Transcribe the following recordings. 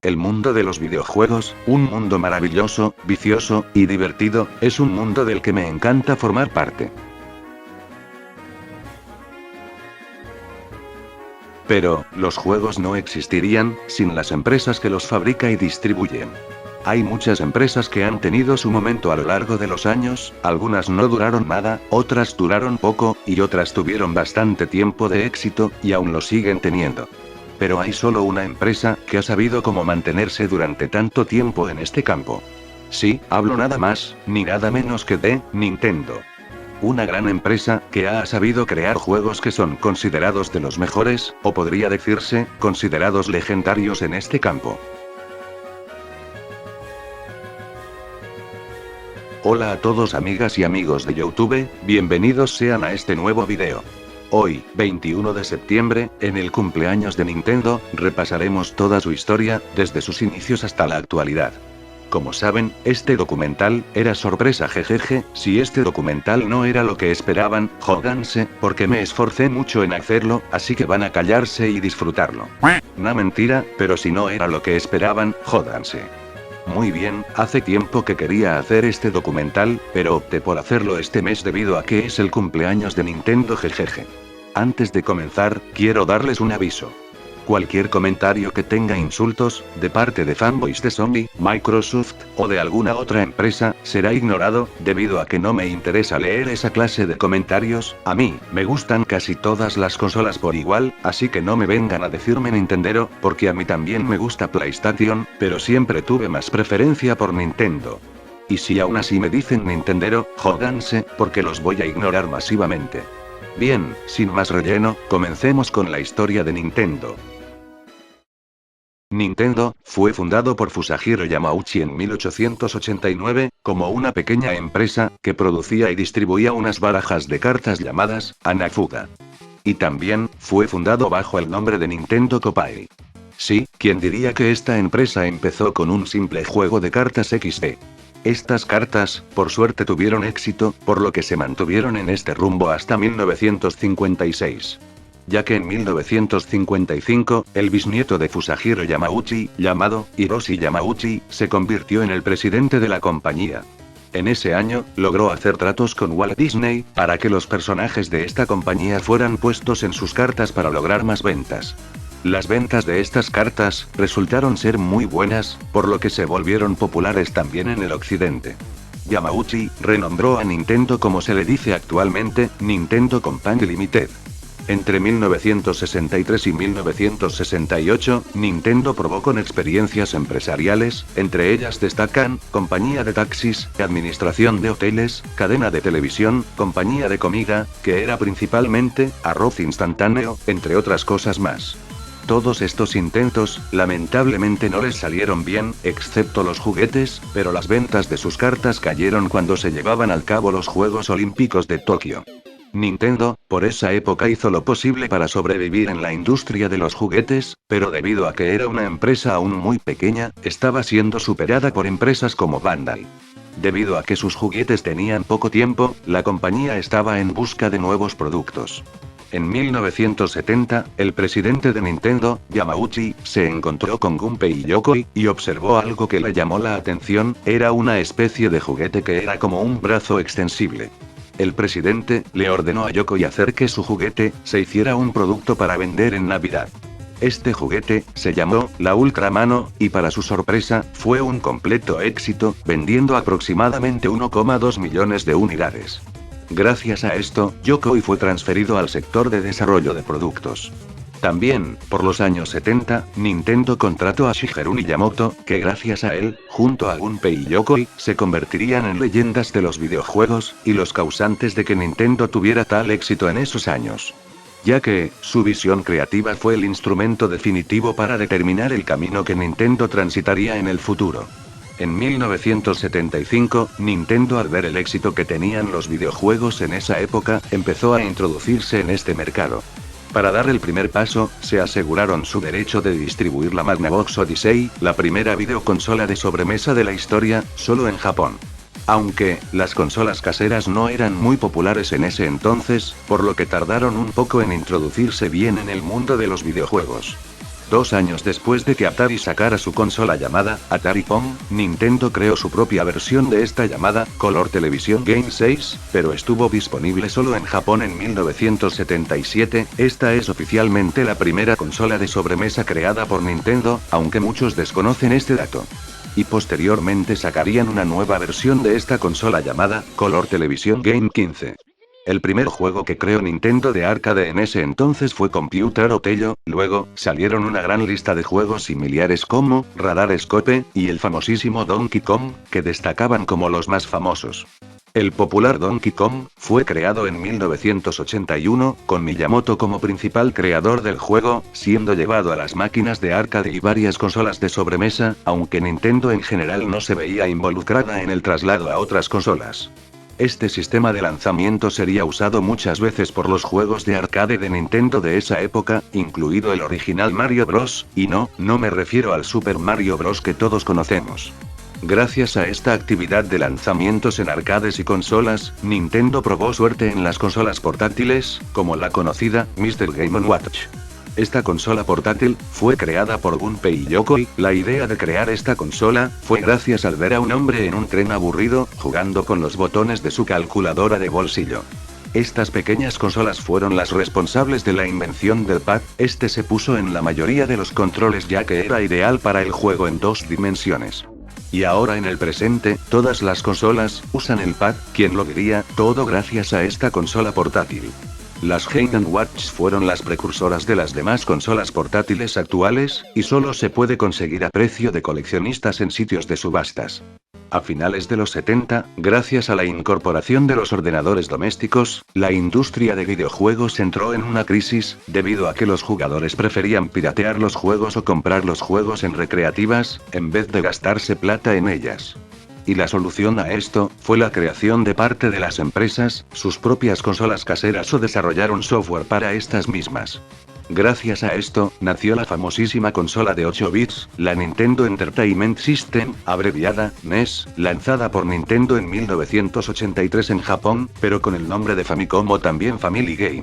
El mundo de los videojuegos, un mundo maravilloso, vicioso y divertido, es un mundo del que me encanta formar parte. Pero, los juegos no existirían sin las empresas que los fabrica y distribuyen. Hay muchas empresas que han tenido su momento a lo largo de los años, algunas no duraron nada, otras duraron poco, y otras tuvieron bastante tiempo de éxito, y aún lo siguen teniendo. Pero hay solo una empresa que ha sabido cómo mantenerse durante tanto tiempo en este campo. Sí, hablo nada más, ni nada menos que de Nintendo. Una gran empresa que ha sabido crear juegos que son considerados de los mejores, o podría decirse, considerados legendarios en este campo. Hola a todos amigas y amigos de YouTube, bienvenidos sean a este nuevo video. Hoy, 21 de septiembre, en el cumpleaños de Nintendo, repasaremos toda su historia, desde sus inicios hasta la actualidad. Como saben, este documental era sorpresa jejeje, si este documental no era lo que esperaban, jódanse, porque me esforcé mucho en hacerlo, así que van a callarse y disfrutarlo. No mentira, pero si no era lo que esperaban, jódanse. Muy bien, hace tiempo que quería hacer este documental, pero opté por hacerlo este mes debido a que es el cumpleaños de Nintendo jejeje. Antes de comenzar, quiero darles un aviso. Cualquier comentario que tenga insultos, de parte de fanboys de Sony, Microsoft, o de alguna otra empresa, será ignorado, debido a que no me interesa leer esa clase de comentarios. A mí, me gustan casi todas las consolas por igual, así que no me vengan a decirme Nintendero, porque a mí también me gusta PlayStation, pero siempre tuve más preferencia por Nintendo. Y si aún así me dicen Nintendero, jódanse, porque los voy a ignorar masivamente. Bien, sin más relleno, comencemos con la historia de Nintendo. Nintendo fue fundado por Fusajiro Yamauchi en 1889, como una pequeña empresa que producía y distribuía unas barajas de cartas llamadas Hanafuda. Y también fue fundado bajo el nombre de Nintendo Kopai. Sí, ¿quién diría que esta empresa empezó con un simple juego de cartas XD? Estas cartas, por suerte tuvieron éxito, por lo que se mantuvieron en este rumbo hasta 1956. Ya que en 1955, el bisnieto de Fusajiro Yamauchi, llamado Hiroshi Yamauchi, se convirtió en el presidente de la compañía. En ese año, logró hacer tratos con Walt Disney, para que los personajes de esta compañía fueran puestos en sus cartas para lograr más ventas. Las ventas de estas cartas resultaron ser muy buenas, por lo que se volvieron populares también en el occidente. Yamauchi renombró a Nintendo como se le dice actualmente, Nintendo Company Limited. Entre 1963 y 1968, Nintendo probó con experiencias empresariales, entre ellas destacan, compañía de taxis, administración de hoteles, cadena de televisión, compañía de comida, que era principalmente, arroz instantáneo, entre otras cosas más. Todos estos intentos, lamentablemente no les salieron bien, excepto los juguetes, pero las ventas de sus cartas cayeron cuando se llevaban al cabo los Juegos Olímpicos de Tokio. Nintendo, por esa época hizo lo posible para sobrevivir en la industria de los juguetes, pero debido a que era una empresa aún muy pequeña, estaba siendo superada por empresas como Bandai. Debido a que sus juguetes tenían poco tiempo, la compañía estaba en busca de nuevos productos. En 1970, el presidente de Nintendo, Yamauchi, se encontró con Gunpei Yokoi, y observó algo que le llamó la atención, era una especie de juguete que era como un brazo extensible. El presidente le ordenó a Yokoi hacer que su juguete se hiciera un producto para vender en Navidad. Este juguete se llamó la Ultramano, y para su sorpresa, fue un completo éxito, vendiendo aproximadamente 1,2 millones de unidades. Gracias a esto, Yokoi fue transferido al sector de desarrollo de productos. También, por los años 70, Nintendo contrató a Shigeru Miyamoto, que gracias a él, junto a Gunpei y Yokoi, se convertirían en leyendas de los videojuegos, y los causantes de que Nintendo tuviera tal éxito en esos años. Ya que, su visión creativa fue el instrumento definitivo para determinar el camino que Nintendo transitaría en el futuro. En 1975, Nintendo, al ver el éxito que tenían los videojuegos en esa época, empezó a introducirse en este mercado. Para dar el primer paso, se aseguraron su derecho de distribuir la Magnavox Odyssey, la primera videoconsola de sobremesa de la historia, solo en Japón. Aunque, las consolas caseras no eran muy populares en ese entonces, por lo que tardaron un poco en introducirse bien en el mundo de los videojuegos. 2 años después de que Atari sacara su consola llamada Atari Pong, Nintendo creó su propia versión de esta llamada Color Television Game 6, pero estuvo disponible solo en Japón en 1977. Esta es oficialmente la primera consola de sobremesa creada por Nintendo, aunque muchos desconocen este dato. Y posteriormente sacarían una nueva versión de esta consola llamada Color Television Game 15. El primer juego que creó Nintendo de arcade en ese entonces fue Computer Otello, luego, salieron una gran lista de juegos similares como Radar Scope, y el famosísimo Donkey Kong, que destacaban como los más famosos. El popular Donkey Kong fue creado en 1981, con Miyamoto como principal creador del juego, siendo llevado a las máquinas de arcade y varias consolas de sobremesa, aunque Nintendo en general no se veía involucrada en el traslado a otras consolas. Este sistema de lanzamiento sería usado muchas veces por los juegos de arcade de Nintendo de esa época, incluido el original Mario Bros., y no me refiero al Super Mario Bros. Que todos conocemos. Gracias a esta actividad de lanzamientos en arcades y consolas, Nintendo probó suerte en las consolas portátiles, como la conocida Mr. Game & Watch. Esta consola portátil fue creada por Gunpei Yokoi. La idea de crear esta consola fue gracias al ver a un hombre en un tren aburrido, jugando con los botones de su calculadora de bolsillo. Estas pequeñas consolas fueron las responsables de la invención del pad. Este se puso en la mayoría de los controles ya que era ideal para el juego en 2 dimensiones. Y ahora en el presente, todas las consolas usan el pad, ¿quién lo diría? Todo gracias a esta consola portátil. Las Game & Watch fueron las precursoras de las demás consolas portátiles actuales, y solo se puede conseguir a precio de coleccionistas en sitios de subastas. A finales de los 70, gracias a la incorporación de los ordenadores domésticos, la industria de videojuegos entró en una crisis, debido a que los jugadores preferían piratear los juegos o comprar los juegos en recreativas, en vez de gastarse plata en ellas. Y la solución a esto, fue la creación de parte de las empresas, sus propias consolas caseras o desarrollar un software para estas mismas. Gracias a esto, nació la famosísima consola de 8 bits, la Nintendo Entertainment System, abreviada NES, lanzada por Nintendo en 1983 en Japón, pero con el nombre de Famicom o también Family Game.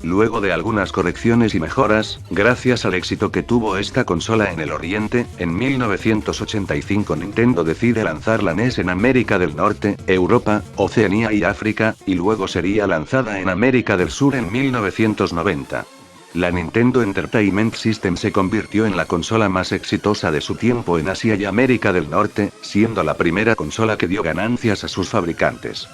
Luego de algunas correcciones y mejoras, gracias al éxito que tuvo esta consola en el Oriente, en 1985 Nintendo decide lanzar la NES en América del Norte, Europa, Oceanía y África, y luego sería lanzada en América del Sur en 1990. La Nintendo Entertainment System se convirtió en la consola más exitosa de su tiempo en Asia y América del Norte, siendo la primera consola que dio ganancias a sus fabricantes.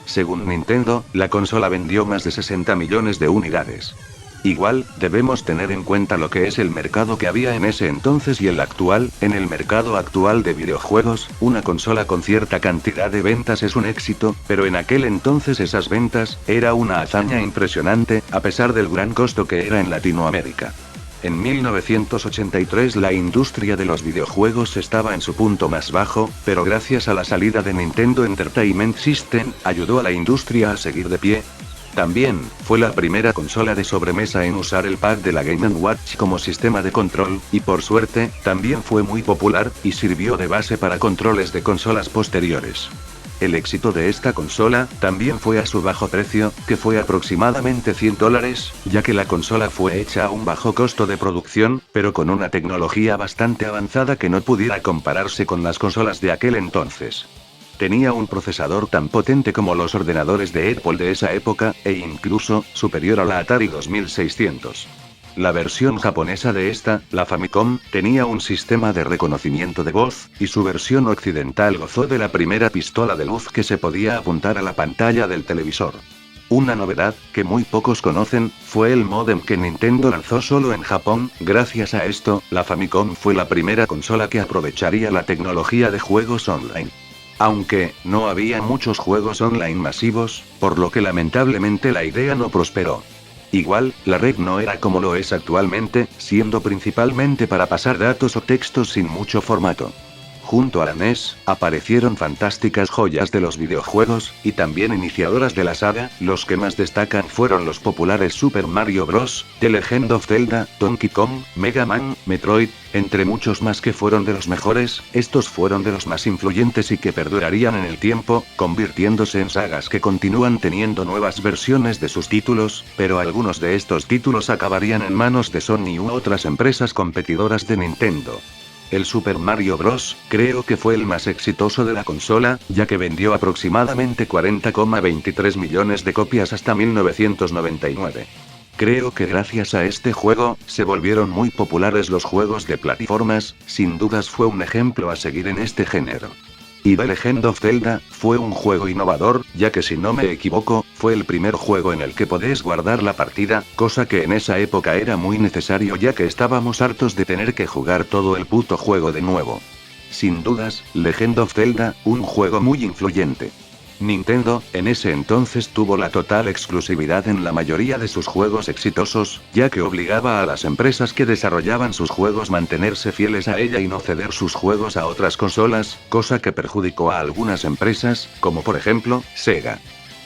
Según Nintendo, la consola vendió más de 60 millones de unidades. Igual, debemos tener en cuenta lo que es el mercado que había en ese entonces y el actual. En el mercado actual de videojuegos, una consola con cierta cantidad de ventas es un éxito, pero en aquel entonces esas ventas, era una hazaña impresionante, a pesar del gran costo que era en Latinoamérica. En 1983 la industria de los videojuegos estaba en su punto más bajo, pero gracias a la salida de Nintendo Entertainment System, ayudó a la industria a seguir de pie. También, fue la primera consola de sobremesa en usar el pad de la Game & Watch como sistema de control, y por suerte, también fue muy popular, y sirvió de base para controles de consolas posteriores. El éxito de esta consola, también fue a su bajo precio, que fue aproximadamente $100, ya que la consola fue hecha a un bajo costo de producción, pero con una tecnología bastante avanzada que no pudiera compararse con las consolas de aquel entonces. Tenía un procesador tan potente como los ordenadores de Apple de esa época, e incluso, superior a la Atari 2600. La versión japonesa de esta, la Famicom, tenía un sistema de reconocimiento de voz, y su versión occidental gozó de la primera pistola de luz que se podía apuntar a la pantalla del televisor. Una novedad, que muy pocos conocen, fue el módem que Nintendo lanzó solo en Japón. Gracias a esto, la Famicom fue la primera consola que aprovecharía la tecnología de juegos online. Aunque, no había muchos juegos online masivos, por lo que lamentablemente la idea no prosperó. Igual, la red no era como lo es actualmente, siendo principalmente para pasar datos o textos sin mucho formato. Junto a la NES, aparecieron fantásticas joyas de los videojuegos, y también iniciadoras de la saga. Los que más destacan fueron los populares Super Mario Bros., The Legend of Zelda, Donkey Kong, Mega Man, Metroid, entre muchos más que fueron de los mejores. Estos fueron de los más influyentes y que perdurarían en el tiempo, convirtiéndose en sagas que continúan teniendo nuevas versiones de sus títulos, pero algunos de estos títulos acabarían en manos de Sony u otras empresas competidoras de Nintendo. El Super Mario Bros. Creo que fue el más exitoso de la consola, ya que vendió aproximadamente 40,23 millones de copias hasta 1999. Creo que gracias a este juego, se volvieron muy populares los juegos de plataformas. Sin dudas fue un ejemplo a seguir en este género. Y The Legend of Zelda, fue un juego innovador, ya que si no me equivoco, fue el primer juego en el que podés guardar la partida, cosa que en esa época era muy necesario ya que estábamos hartos de tener que jugar todo el puto juego de nuevo. Sin dudas, Legend of Zelda, un juego muy influyente. Nintendo, en ese entonces tuvo la total exclusividad en la mayoría de sus juegos exitosos, ya que obligaba a las empresas que desarrollaban sus juegos mantenerse fieles a ella y no ceder sus juegos a otras consolas, cosa que perjudicó a algunas empresas, como por ejemplo, Sega.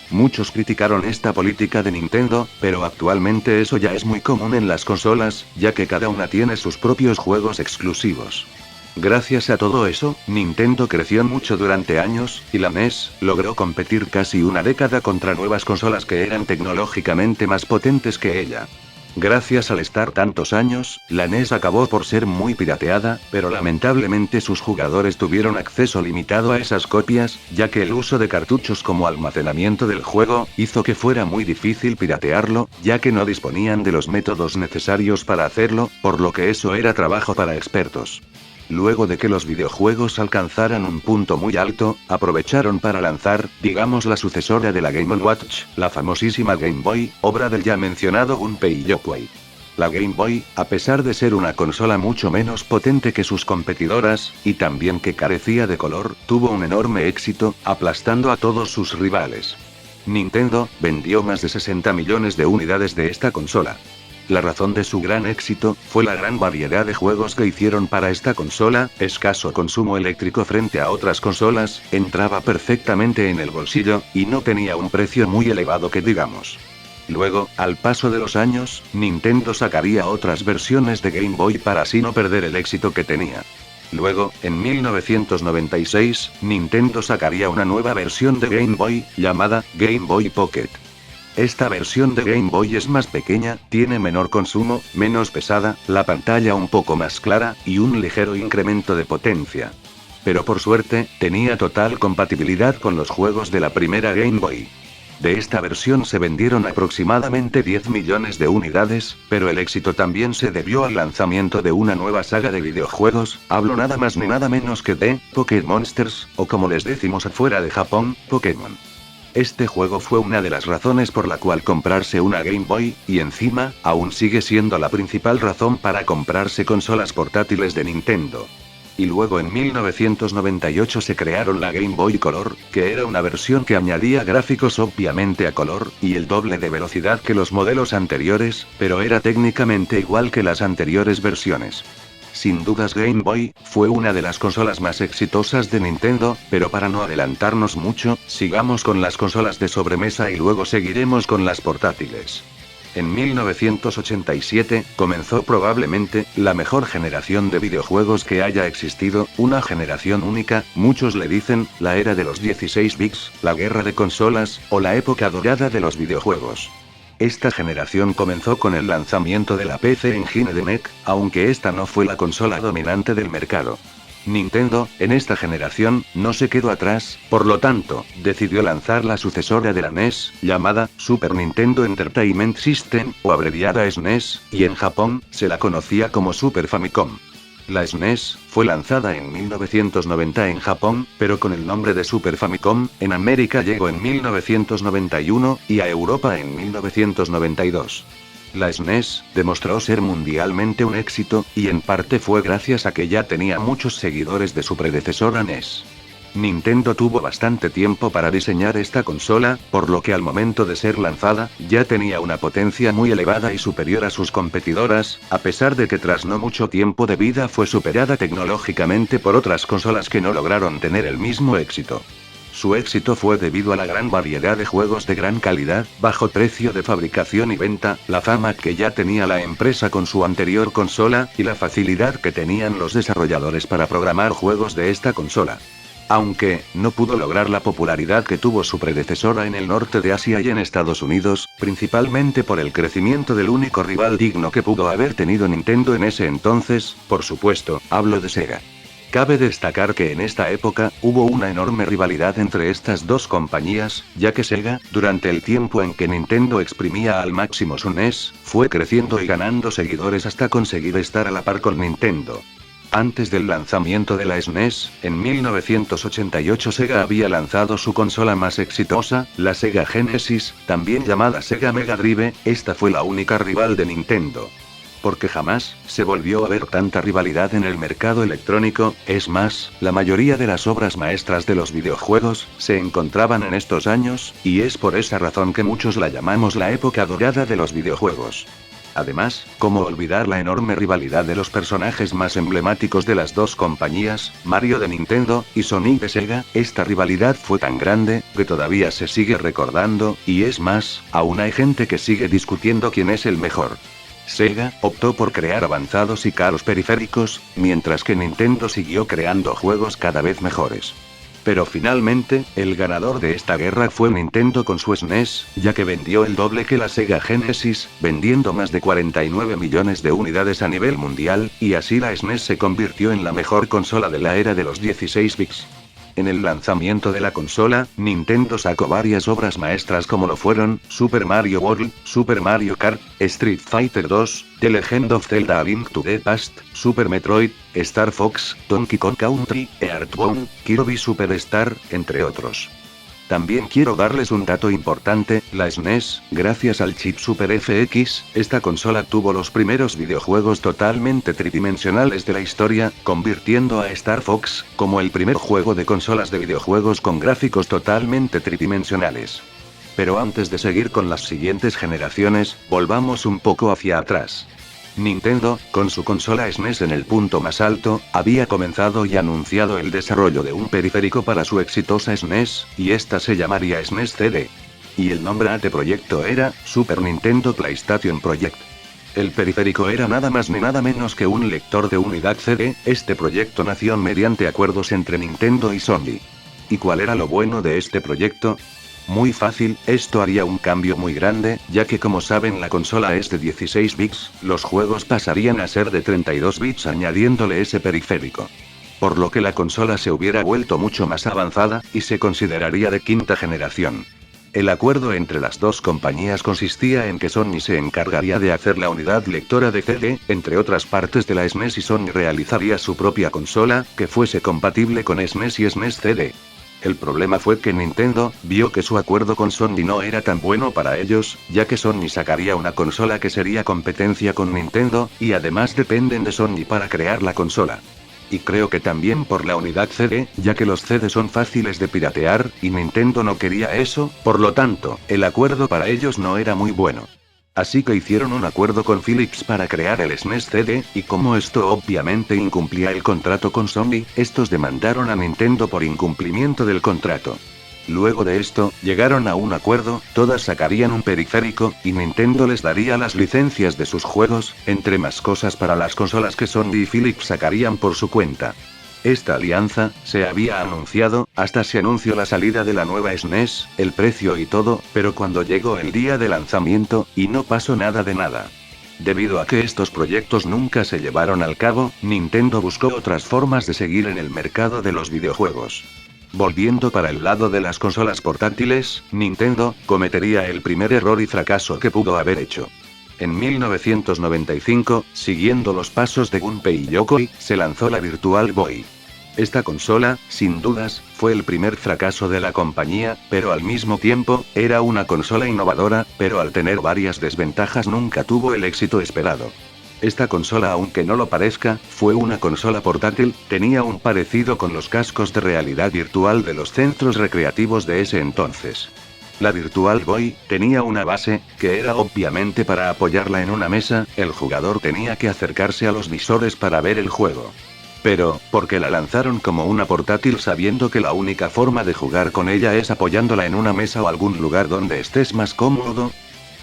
Muchos criticaron esta política de Nintendo, pero actualmente eso ya es muy común en las consolas, ya que cada una tiene sus propios juegos exclusivos. Gracias a todo eso, Nintendo creció mucho durante años, y la NES logró competir casi una década contra nuevas consolas que eran tecnológicamente más potentes que ella. Gracias al estar tantos años, la NES acabó por ser muy pirateada, pero lamentablemente sus jugadores tuvieron acceso limitado a esas copias, ya que el uso de cartuchos como almacenamiento del juego, hizo que fuera muy difícil piratearlo, ya que no disponían de los métodos necesarios para hacerlo, por lo que eso era trabajo para expertos. Luego de que los videojuegos alcanzaran un punto muy alto, aprovecharon para lanzar, digamos la sucesora de la Game & Watch, la famosísima Game Boy, obra del ya mencionado Gunpei Yokoi. La Game Boy, a pesar de ser una consola mucho menos potente que sus competidoras, y también que carecía de color, tuvo un enorme éxito, aplastando a todos sus rivales. Nintendo vendió más de 60 millones de unidades de esta consola. La razón de su gran éxito, fue la gran variedad de juegos que hicieron para esta consola, escaso consumo eléctrico frente a otras consolas, entraba perfectamente en el bolsillo, y no tenía un precio muy elevado que digamos. Luego, al paso de los años, Nintendo sacaría otras versiones de Game Boy para así no perder el éxito que tenía. Luego, en 1996, Nintendo sacaría una nueva versión de Game Boy, llamada Game Boy Pocket. Esta versión de Game Boy es más pequeña, tiene menor consumo, menos pesada, la pantalla un poco más clara, y un ligero incremento de potencia. Pero por suerte, tenía total compatibilidad con los juegos de la primera Game Boy. De esta versión se vendieron aproximadamente 10 millones de unidades, pero el éxito también se debió al lanzamiento de una nueva saga de videojuegos, hablo nada más ni nada menos que de Pokémon Monsters, o como les decimos afuera de Japón, Pokémon. Este juego fue una de las razones por la cual comprarse una Game Boy, y encima, aún sigue siendo la principal razón para comprarse consolas portátiles de Nintendo. Y luego en 1998 se crearon la Game Boy Color, que era una versión que añadía gráficos obviamente a color, y el doble de velocidad que los modelos anteriores, pero era técnicamente igual que las anteriores versiones. Sin dudas Game Boy, fue una de las consolas más exitosas de Nintendo, pero para no adelantarnos mucho, sigamos con las consolas de sobremesa y luego seguiremos con las portátiles. En 1987, comenzó probablemente, la mejor generación de videojuegos que haya existido, una generación única, muchos le dicen, la era de los 16 bits, la guerra de consolas, o la época dorada de los videojuegos. Esta generación comenzó con el lanzamiento de la PC Engine de NEC, aunque esta no fue la consola dominante del mercado. Nintendo, en esta generación, no se quedó atrás, por lo tanto, decidió lanzar la sucesora de la NES, llamada Super Nintendo Entertainment System, o abreviada SNES, y en Japón, se la conocía como Super Famicom. La SNES, fue lanzada en 1990 en Japón, pero con el nombre de Super Famicom, en América llegó en 1991, y a Europa en 1992. La SNES, demostró ser mundialmente un éxito, y en parte fue gracias a que ya tenía muchos seguidores de su predecesora NES. Nintendo tuvo bastante tiempo para diseñar esta consola, por lo que al momento de ser lanzada, ya tenía una potencia muy elevada y superior a sus competidoras, a pesar de que tras no mucho tiempo de vida fue superada tecnológicamente por otras consolas que no lograron tener el mismo éxito. Su éxito fue debido a la gran variedad de juegos de gran calidad, bajo precio de fabricación y venta, la fama que ya tenía la empresa con su anterior consola, y la facilidad que tenían los desarrolladores para programar juegos de esta consola. Aunque, no pudo lograr la popularidad que tuvo su predecesora en el norte de Asia y en Estados Unidos, principalmente por el crecimiento del único rival digno que pudo haber tenido Nintendo en ese entonces, por supuesto, hablo de Sega. Cabe destacar que en esta época, hubo una enorme rivalidad entre estas dos compañías, ya que Sega, durante el tiempo en que Nintendo exprimía al máximo su NES, fue creciendo y ganando seguidores hasta conseguir estar a la par con Nintendo. Antes del lanzamiento de la SNES, en 1988 Sega había lanzado su consola más exitosa, la Sega Genesis, también llamada Sega Mega Drive. Esta fue la única rival de Nintendo. Porque jamás se volvió a ver tanta rivalidad en el mercado electrónico. Es más, la mayoría de las obras maestras de los videojuegos se encontraban en estos años, y es por esa razón que muchos la llamamos la época dorada de los videojuegos. Además, ¿cómo olvidar la enorme rivalidad de los personajes más emblemáticos de las dos compañías, Mario de Nintendo, y Sonic de Sega? Esta rivalidad fue tan grande, que todavía se sigue recordando, y es más, aún hay gente que sigue discutiendo quién es el mejor. Sega optó por crear avanzados y caros periféricos, mientras que Nintendo siguió creando juegos cada vez mejores. Pero finalmente, el ganador de esta guerra fue Nintendo con su SNES, ya que vendió el doble que la Sega Genesis, vendiendo más de 49 millones de unidades a nivel mundial, y así la SNES se convirtió en la mejor consola de la era de los 16 bits. En el lanzamiento de la consola, Nintendo sacó varias obras maestras como lo fueron Super Mario World, Super Mario Kart, Street Fighter 2, The Legend of Zelda: A Link to the Past, Super Metroid, Star Fox, Donkey Kong Country, Earthbound, Kirby Superstar, entre otros. También quiero darles un dato importante: la SNES, gracias al chip Super FX, esta consola tuvo los primeros videojuegos totalmente tridimensionales de la historia, convirtiendo a Star Fox como el primer juego de consolas de videojuegos con gráficos totalmente tridimensionales. Pero antes de seguir con las siguientes generaciones, volvamos un poco hacia atrás. Nintendo, con su consola SNES en el punto más alto, había comenzado y anunciado el desarrollo de un periférico para su exitosa SNES, y esta se llamaría SNES CD. Y el nombre de proyecto era Super Nintendo PlayStation Project. El periférico era nada más ni nada menos que un lector de unidad CD. Este proyecto nació mediante acuerdos entre Nintendo y Sony. ¿Y cuál era lo bueno de este proyecto? Muy fácil, esto haría un cambio muy grande, ya que como saben la consola es de 16 bits, los juegos pasarían a ser de 32 bits añadiéndole ese periférico. Por lo que la consola se hubiera vuelto mucho más avanzada, y se consideraría de quinta generación. El acuerdo entre las dos compañías consistía en que Sony se encargaría de hacer la unidad lectora de CD, entre otras partes de la SNES, y Sony realizaría su propia consola, que fuese compatible con SNES y SNES CD. El problema fue que Nintendo vio que su acuerdo con Sony no era tan bueno para ellos, ya que Sony sacaría una consola que sería competencia con Nintendo, y además dependen de Sony para crear la consola. Y creo que también por la unidad CD, ya que los CD son fáciles de piratear, y Nintendo no quería eso, por lo tanto, el acuerdo para ellos no era muy bueno. Así que hicieron un acuerdo con Philips para crear el SNES CD, y como esto obviamente incumplía el contrato con Sony, estos demandaron a Nintendo por incumplimiento del contrato. Luego de esto, llegaron a un acuerdo, todas sacarían un periférico, y Nintendo les daría las licencias de sus juegos, entre más cosas para las consolas que Sony y Philips sacarían por su cuenta. Esta alianza se había anunciado, hasta se anunció la salida de la nueva SNES, el precio y todo, pero cuando llegó el día de lanzamiento, y no pasó nada de nada. Debido a que estos proyectos nunca se llevaron al cabo, Nintendo buscó otras formas de seguir en el mercado de los videojuegos. Volviendo para el lado de las consolas portátiles, Nintendo cometería el primer error y fracaso que pudo haber hecho. En 1995, siguiendo los pasos de Gunpei Yokoi, se lanzó la Virtual Boy. Esta consola, sin dudas, fue el primer fracaso de la compañía, pero al mismo tiempo, era una consola innovadora, pero al tener varias desventajas nunca tuvo el éxito esperado. Esta consola, aunque no lo parezca, fue una consola portátil, tenía un parecido con los cascos de realidad virtual de los centros recreativos de ese entonces. La Virtual Boy tenía una base, que era obviamente para apoyarla en una mesa, el jugador tenía que acercarse a los visores para ver el juego. Pero, ¿por qué la lanzaron como una portátil sabiendo que la única forma de jugar con ella es apoyándola en una mesa o algún lugar donde estés más cómodo?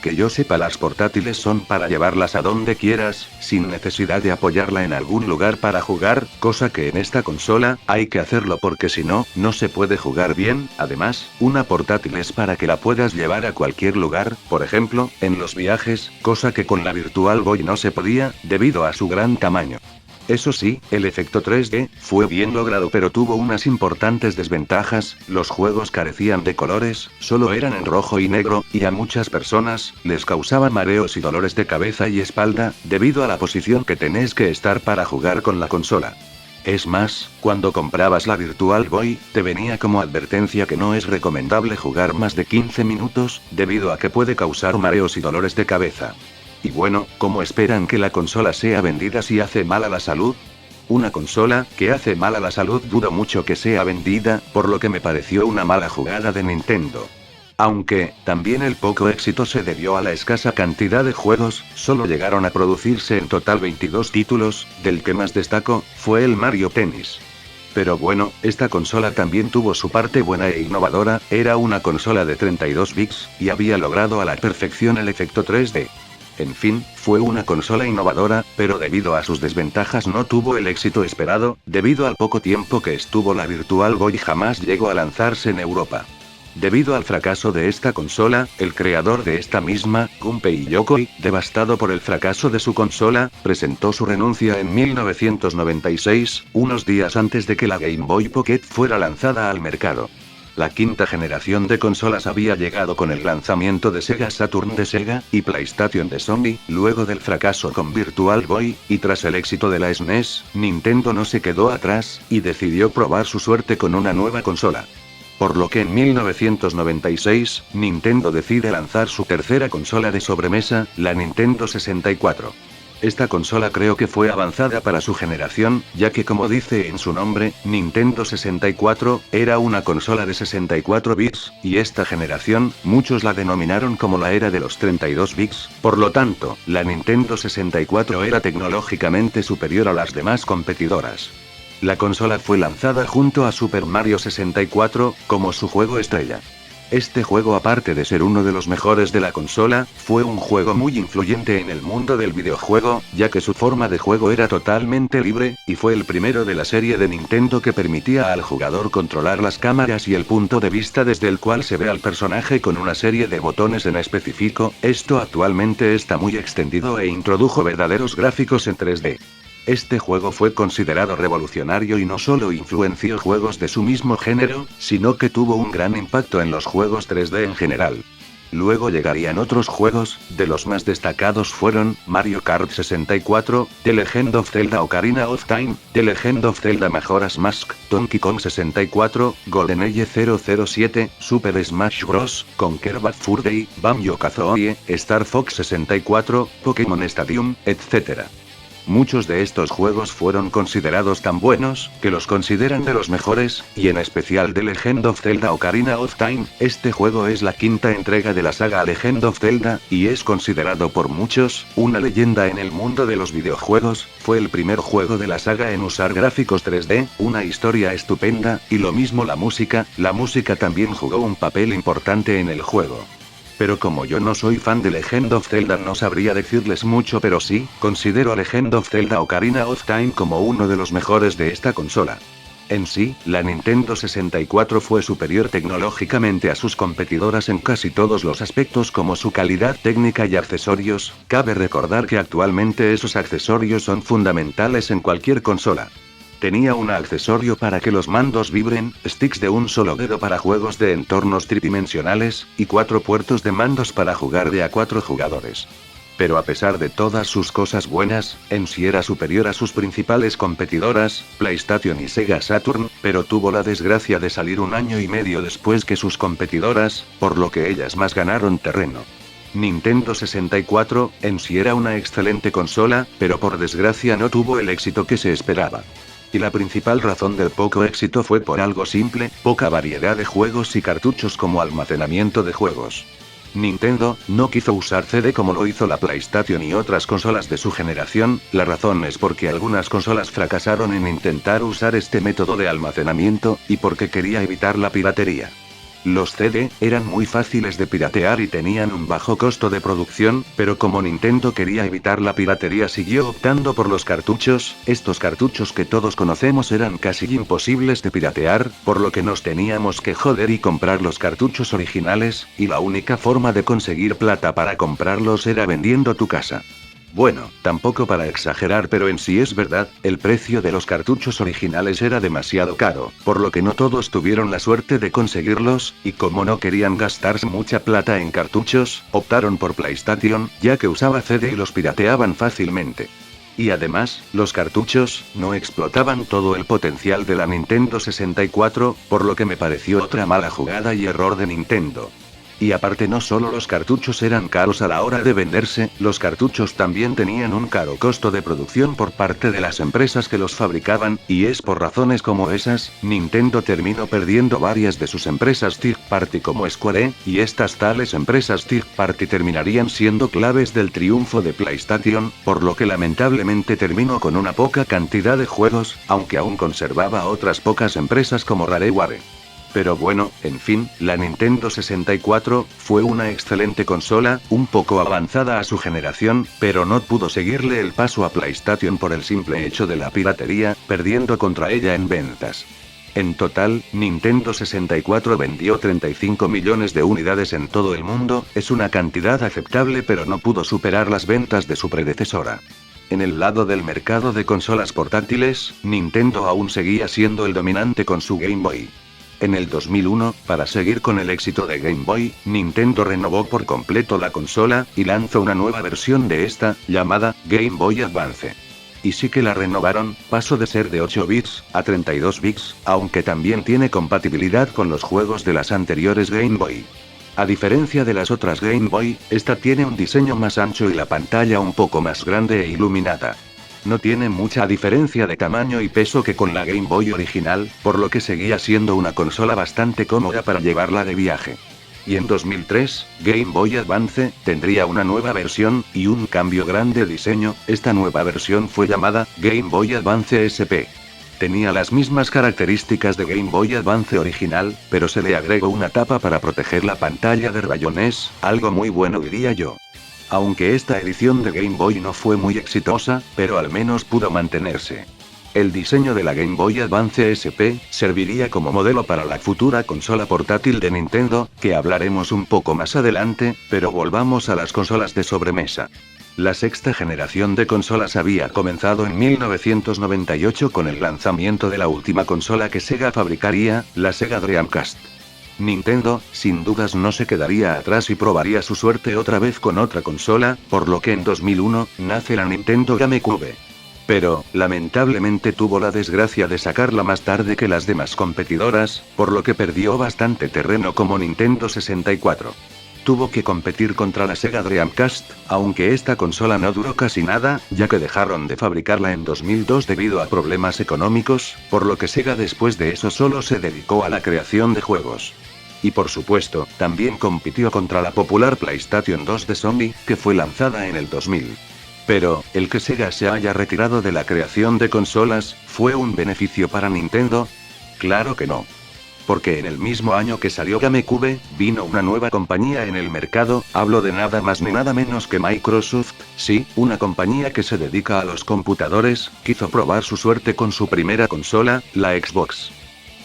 Que yo sepa, las portátiles son para llevarlas a donde quieras, sin necesidad de apoyarla en algún lugar para jugar, cosa que en esta consola, hay que hacerlo porque si no, no se puede jugar bien. Además, una portátil es para que la puedas llevar a cualquier lugar, por ejemplo, en los viajes, cosa que con la Virtual Boy no se podía, debido a su gran tamaño. Eso sí, el efecto 3D fue bien logrado, pero tuvo unas importantes desventajas: los juegos carecían de colores, solo eran en rojo y negro, y a muchas personas les causaba mareos y dolores de cabeza y espalda, debido a la posición que tenés que estar para jugar con la consola. Es más, cuando comprabas la Virtual Boy, te venía como advertencia que no es recomendable jugar más de 15 minutos, debido a que puede causar mareos y dolores de cabeza. Y bueno, ¿cómo esperan que la consola sea vendida si hace mal a la salud? Una consola que hace mal a la salud, dudo mucho que sea vendida, por lo que me pareció una mala jugada de Nintendo. Aunque, también el poco éxito se debió a la escasa cantidad de juegos, solo llegaron a producirse en total 22 títulos, del que más destacó, fue el Mario Tennis. Pero bueno, esta consola también tuvo su parte buena e innovadora, era una consola de 32 bits, y había logrado a la perfección el efecto 3D. En fin, fue una consola innovadora, pero debido a sus desventajas no tuvo el éxito esperado, debido al poco tiempo que estuvo la Virtual Boy jamás llegó a lanzarse en Europa. Debido al fracaso de esta consola, el creador de esta misma, Gunpei Yokoi, devastado por el fracaso de su consola, presentó su renuncia en 1996, unos días antes de que la Game Boy Pocket fuera lanzada al mercado. La quinta generación de consolas había llegado con el lanzamiento de Sega Saturn de Sega, y PlayStation de Sony, luego del fracaso con Virtual Boy, y tras el éxito de la SNES, Nintendo no se quedó atrás, y decidió probar su suerte con una nueva consola. Por lo que en 1996, Nintendo decide lanzar su tercera consola de sobremesa, la Nintendo 64. Esta consola creo que fue avanzada para su generación, ya que como dice en su nombre, Nintendo 64, era una consola de 64 bits, y esta generación, muchos la denominaron como la era de los 32 bits, por lo tanto, la Nintendo 64 era tecnológicamente superior a las demás competidoras. La consola fue lanzada junto a Super Mario 64, como su juego estrella. Este juego, aparte de ser uno de los mejores de la consola, fue un juego muy influyente en el mundo del videojuego, ya que su forma de juego era totalmente libre, y fue el primero de la serie de Nintendo que permitía al jugador controlar las cámaras y el punto de vista desde el cual se ve al personaje con una serie de botones en específico. Esto actualmente está muy extendido e introdujo verdaderos gráficos en 3D. Este juego fue considerado revolucionario y no solo influenció juegos de su mismo género, sino que tuvo un gran impacto en los juegos 3D en general. Luego llegarían otros juegos, de los más destacados fueron Mario Kart 64, The Legend of Zelda Ocarina of Time, The Legend of Zelda Majora's Mask, Donkey Kong 64, GoldenEye 007, Super Smash Bros., Conquer Bad Fur Day, Banjo-Kazooie, Star Fox 64, Pokémon Stadium, etc. Muchos de estos juegos fueron considerados tan buenos, que los consideran de los mejores, y en especial The Legend of Zelda Ocarina of Time. Este juego es la quinta entrega de la saga Legend of Zelda, y es considerado por muchos, una leyenda en el mundo de los videojuegos. Fue el primer juego de la saga en usar gráficos 3D, una historia estupenda, y lo mismo la música también jugó un papel importante en el juego. Pero como yo no soy fan de Legend of Zelda no sabría decirles mucho, pero sí, considero a Legend of Zelda Ocarina of Time como uno de los mejores de esta consola. En sí, la Nintendo 64 fue superior tecnológicamente a sus competidoras en casi todos los aspectos, como su calidad técnica y accesorios. Cabe recordar que actualmente esos accesorios son fundamentales en cualquier consola. Tenía un accesorio para que los mandos vibren, sticks de un solo dedo para juegos de entornos tridimensionales, y 4 puertos de mandos para jugar de a 4 jugadores. Pero a pesar de todas sus cosas buenas, en sí era superior a sus principales competidoras, PlayStation y Sega Saturn, pero tuvo la desgracia de salir un año y medio después que sus competidoras, por lo que ellas más ganaron terreno. Nintendo 64, en sí era una excelente consola, pero por desgracia no tuvo el éxito que se esperaba. Y la principal razón del poco éxito fue por algo simple, poca variedad de juegos y cartuchos como almacenamiento de juegos. Nintendo no quiso usar CD como lo hizo la PlayStation y otras consolas de su generación, la razón es porque algunas consolas fracasaron en intentar usar este método de almacenamiento, y porque quería evitar la piratería. Los CD eran muy fáciles de piratear y tenían un bajo costo de producción, pero como Nintendo quería evitar la piratería siguió optando por los cartuchos. Estos cartuchos que todos conocemos eran casi imposibles de piratear, por lo que nos teníamos que joder y comprar los cartuchos originales, y la única forma de conseguir plata para comprarlos era vendiendo tu casa. Bueno, tampoco para exagerar, pero en sí es verdad, el precio de los cartuchos originales era demasiado caro, por lo que no todos tuvieron la suerte de conseguirlos, y como no querían gastarse mucha plata en cartuchos, optaron por PlayStation, ya que usaba CD y los pirateaban fácilmente. Y además, los cartuchos no explotaban todo el potencial de la Nintendo 64, por lo que me pareció otra mala jugada y error de Nintendo. Y aparte no solo los cartuchos eran caros a la hora de venderse, los cartuchos también tenían un caro costo de producción por parte de las empresas que los fabricaban, y es por razones como esas, Nintendo terminó perdiendo varias de sus empresas third party como Square, y estas tales empresas third party terminarían siendo claves del triunfo de PlayStation, por lo que lamentablemente terminó con una poca cantidad de juegos, aunque aún conservaba otras pocas empresas como Rareware. Pero bueno, en fin, la Nintendo 64 fue una excelente consola, un poco avanzada a su generación, pero no pudo seguirle el paso a PlayStation por el simple hecho de la piratería, perdiendo contra ella en ventas. En total, Nintendo 64 vendió 35 millones de unidades en todo el mundo, es una cantidad aceptable pero no pudo superar las ventas de su predecesora. En el lado del mercado de consolas portátiles, Nintendo aún seguía siendo el dominante con su Game Boy. En el 2001, para seguir con el éxito de Game Boy, Nintendo renovó por completo la consola, y lanzó una nueva versión de esta, llamada Game Boy Advance. Y sí que la renovaron, pasó de ser de 8 bits a 32 bits, aunque también tiene compatibilidad con los juegos de las anteriores Game Boy. A diferencia de las otras Game Boy, esta tiene un diseño más ancho y la pantalla un poco más grande e iluminada. No tiene mucha diferencia de tamaño y peso que con la Game Boy original, por lo que seguía siendo una consola bastante cómoda para llevarla de viaje. Y en 2003, Game Boy Advance tendría una nueva versión y un cambio grande de diseño. Esta nueva versión fue llamada Game Boy Advance SP. Tenía las mismas características de Game Boy Advance original, pero se le agregó una tapa para proteger la pantalla de rayones, algo muy bueno diría yo. Aunque esta edición de Game Boy no fue muy exitosa, pero al menos pudo mantenerse. El diseño de la Game Boy Advance SP serviría como modelo para la futura consola portátil de Nintendo, que hablaremos un poco más adelante, pero volvamos a las consolas de sobremesa. La sexta generación de consolas había comenzado en 1998 con el lanzamiento de la última consola que Sega fabricaría, la Sega Dreamcast. Nintendo, sin dudas no se quedaría atrás y probaría su suerte otra vez con otra consola, por lo que en 2001, nace la Nintendo GameCube. Pero, lamentablemente tuvo la desgracia de sacarla más tarde que las demás competidoras, por lo que perdió bastante terreno como Nintendo 64. Tuvo que competir contra la Sega Dreamcast, aunque esta consola no duró casi nada, ya que dejaron de fabricarla en 2002 debido a problemas económicos, por lo que Sega después de eso solo se dedicó a la creación de juegos. Y por supuesto, también compitió contra la popular PlayStation 2 de Sony, que fue lanzada en el 2000. Pero, el que Sega se haya retirado de la creación de consolas, ¿fue un beneficio para Nintendo? Claro que no. Porque en el mismo año que salió GameCube, vino una nueva compañía en el mercado, hablo de nada más ni nada menos que Microsoft, sí, una compañía que se dedica a los computadores, quiso probar su suerte con su primera consola, la Xbox.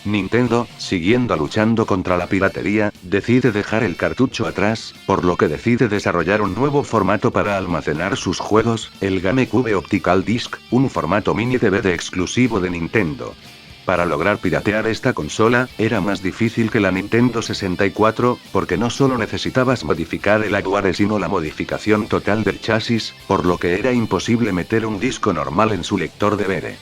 Nintendo, siguiendo luchando contra la piratería, decide dejar el cartucho atrás, por lo que decide desarrollar un nuevo formato para almacenar sus juegos, el GameCube Optical Disc, un formato mini DVD exclusivo de Nintendo. Para lograr piratear esta consola, era más difícil que la Nintendo 64, porque no solo necesitabas modificar el hardware sino la modificación total del chasis, por lo que era imposible meter un disco normal en su lector DVD.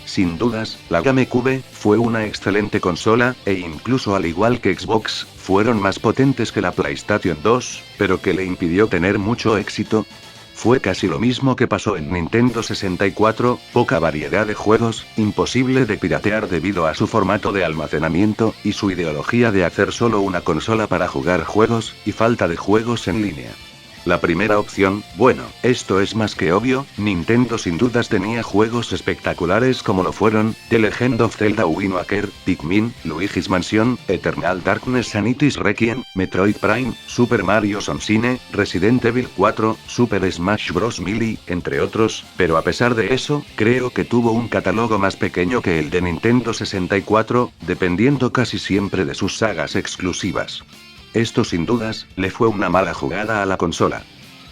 Sin dudas, la GameCube fue una excelente consola, e incluso al igual que Xbox, fueron más potentes que la PlayStation 2, pero que le impidió tener mucho éxito. Fue casi lo mismo que pasó en Nintendo 64, poca variedad de juegos, imposible de piratear debido a su formato de almacenamiento, y su ideología de hacer solo una consola para jugar juegos, y falta de juegos en línea. La primera opción, bueno, esto es más que obvio, Nintendo sin dudas tenía juegos espectaculares como lo fueron, The Legend of Zelda Wind Waker, Pikmin, Luigi's Mansion, Eternal Darkness Sanity's Requiem, Metroid Prime, Super Mario Sunshine, Resident Evil 4, Super Smash Bros. Melee, entre otros, pero a pesar de eso, creo que tuvo un catálogo más pequeño que el de Nintendo 64, dependiendo casi siempre de sus sagas exclusivas. Esto sin dudas, le fue una mala jugada a la consola.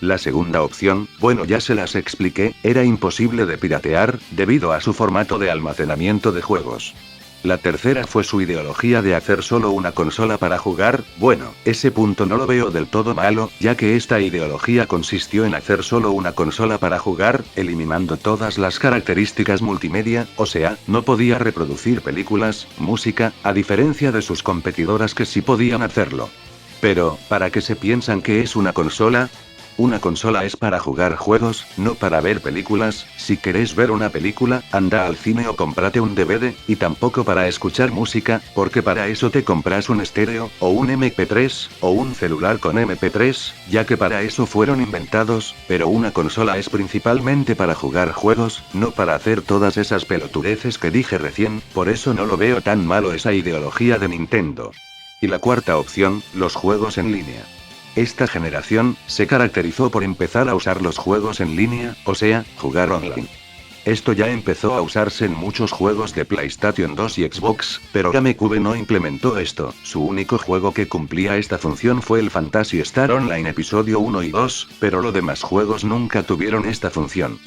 La segunda opción, bueno ya se las expliqué, era imposible de piratear, debido a su formato de almacenamiento de juegos. La tercera fue su ideología de hacer solo una consola para jugar, bueno, ese punto no lo veo del todo malo, ya que esta ideología consistió en hacer solo una consola para jugar, eliminando todas las características multimedia, o sea, no podía reproducir películas, música, a diferencia de sus competidoras que sí podían hacerlo. Pero, ¿para qué se piensan que es una consola? Una consola es para jugar juegos, no para ver películas. Si querés ver una película, anda al cine o cómprate un DVD, y tampoco para escuchar música, porque para eso te compras un estéreo, o un MP3, o un celular con MP3, ya que para eso fueron inventados, pero una consola es principalmente para jugar juegos, no para hacer todas esas pelotudeces que dije recién, por eso no lo veo tan malo esa ideología de Nintendo. Y la cuarta opción, los juegos en línea. Esta generación se caracterizó por empezar a usar los juegos en línea, o sea, jugar online. Esto ya empezó a usarse en muchos juegos de PlayStation 2 y Xbox, pero GameCube no implementó esto. Su único juego que cumplía esta función fue el Phantasy Star Online Episodio 1 y 2, pero los demás juegos nunca tuvieron esta función.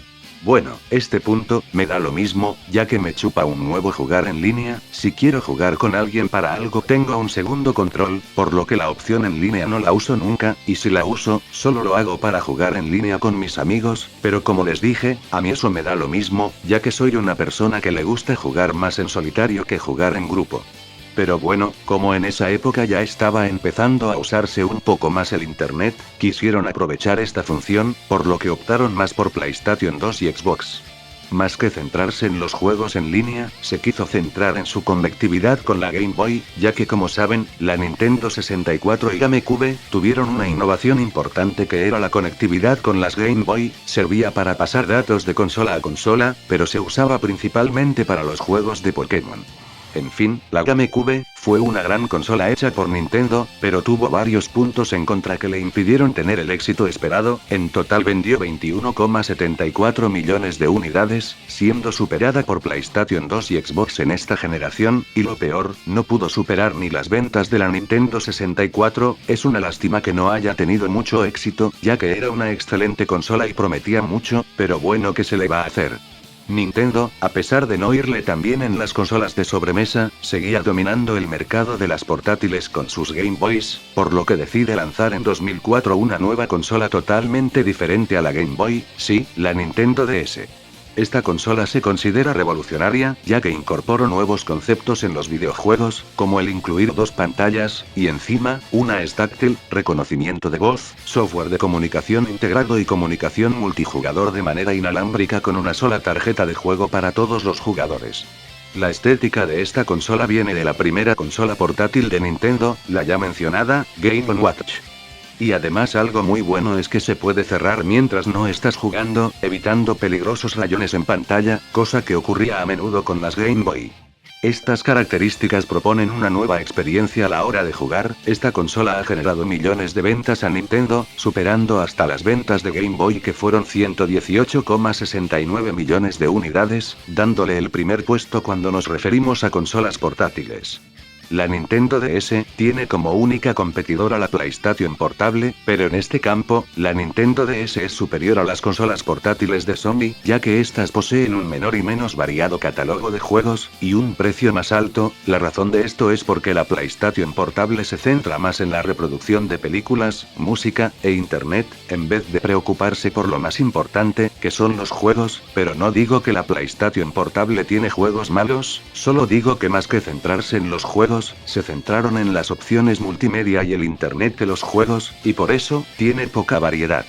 Bueno, este punto, me da lo mismo, ya que me chupa un nuevo jugar en línea. Si quiero jugar con alguien para algo tengo un segundo control, por lo que la opción en línea no la uso nunca, y si la uso, solo lo hago para jugar en línea con mis amigos, pero como les dije, a mí eso me da lo mismo, ya que soy una persona que le gusta jugar más en solitario que jugar en grupo. Pero bueno, como en esa época ya estaba empezando a usarse un poco más el internet, quisieron aprovechar esta función, por lo que optaron más por PlayStation 2 y Xbox. Más que centrarse en los juegos en línea, se quiso centrar en su conectividad con la Game Boy, ya que como saben, la Nintendo 64 y GameCube tuvieron una innovación importante que era la conectividad con las Game Boy. Servía para pasar datos de consola a consola, pero se usaba principalmente para los juegos de Pokémon. En fin, la GameCube fue una gran consola hecha por Nintendo, pero tuvo varios puntos en contra que le impidieron tener el éxito esperado. En total vendió 21,74 millones de unidades, siendo superada por PlayStation 2 y Xbox en esta generación, y lo peor, no pudo superar ni las ventas de la Nintendo 64. Es una lástima que no haya tenido mucho éxito, ya que era una excelente consola y prometía mucho, pero bueno, ¿qué se le va a hacer? Nintendo, a pesar de no irle tan bien en las consolas de sobremesa, seguía dominando el mercado de las portátiles con sus Game Boys, por lo que decide lanzar en 2004 una nueva consola totalmente diferente a la Game Boy, sí, la Nintendo DS. Esta consola se considera revolucionaria, ya que incorporó nuevos conceptos en los videojuegos, como el incluir dos pantallas, y encima, una es táctil, reconocimiento de voz, software de comunicación integrado y comunicación multijugador de manera inalámbrica con una sola tarjeta de juego para todos los jugadores. La estética de esta consola viene de la primera consola portátil de Nintendo, la ya mencionada, Game & Watch. Y además algo muy bueno es que se puede cerrar mientras no estás jugando, evitando peligrosos rayones en pantalla, cosa que ocurría a menudo con las Game Boy. Estas características proponen una nueva experiencia a la hora de jugar. Esta consola ha generado millones de ventas a Nintendo, superando hasta las ventas de Game Boy que fueron 118,69 millones de unidades, dándole el primer puesto cuando nos referimos a consolas portátiles. La Nintendo DS tiene como única competidora la PlayStation Portable, pero en este campo, la Nintendo DS es superior a las consolas portátiles de Sony, ya que estas poseen un menor y menos variado catálogo de juegos, y un precio más alto. La razón de esto es porque la PlayStation Portable se centra más en la reproducción de películas, música, e internet, en vez de preocuparse por lo más importante, que son los juegos, pero no digo que la PlayStation Portable tiene juegos malos, solo digo que más que centrarse en los juegos, se centraron en las opciones multimedia y el internet de los juegos, y por eso, tiene poca variedad.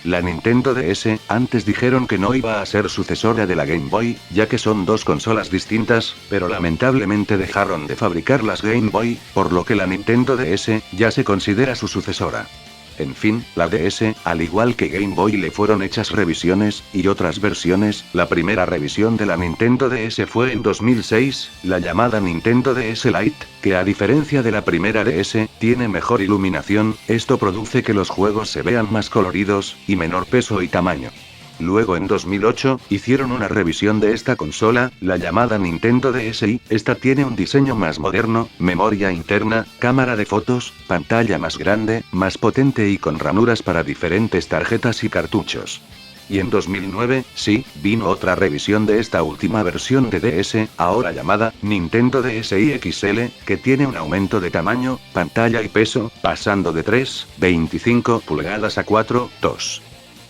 La Nintendo DS, antes dijeron que no iba a ser sucesora de la Game Boy, ya que son dos consolas distintas, pero lamentablemente dejaron de fabricar las Game Boy, por lo que la Nintendo DS, ya se considera su sucesora. En fin, la DS, al igual que Game Boy, le fueron hechas revisiones, y otras versiones. La primera revisión de la Nintendo DS fue en 2006, la llamada Nintendo DS Lite, que a diferencia de la primera DS, tiene mejor iluminación, esto produce que los juegos se vean más coloridos, y menor peso y tamaño. Luego en 2008, hicieron una revisión de esta consola, la llamada Nintendo DSi, esta tiene un diseño más moderno, memoria interna, cámara de fotos, pantalla más grande, más potente y con ranuras para diferentes tarjetas y cartuchos. Y en 2009, sí, vino otra revisión de esta última versión de DS, ahora llamada Nintendo DSi XL, que tiene un aumento de tamaño, pantalla y peso, pasando de 3,25 pulgadas a 4,2.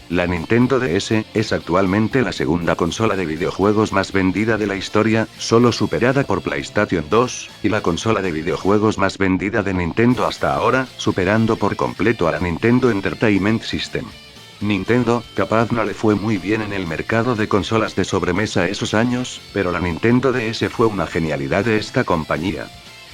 La Nintendo DS es actualmente la segunda consola de videojuegos más vendida de la historia, solo superada por PlayStation 2, y la consola de videojuegos más vendida de Nintendo hasta ahora, superando por completo a la Nintendo Entertainment System. Nintendo, capaz no le fue muy bien en el mercado de consolas de sobremesa esos años, pero la Nintendo DS fue una genialidad de esta compañía.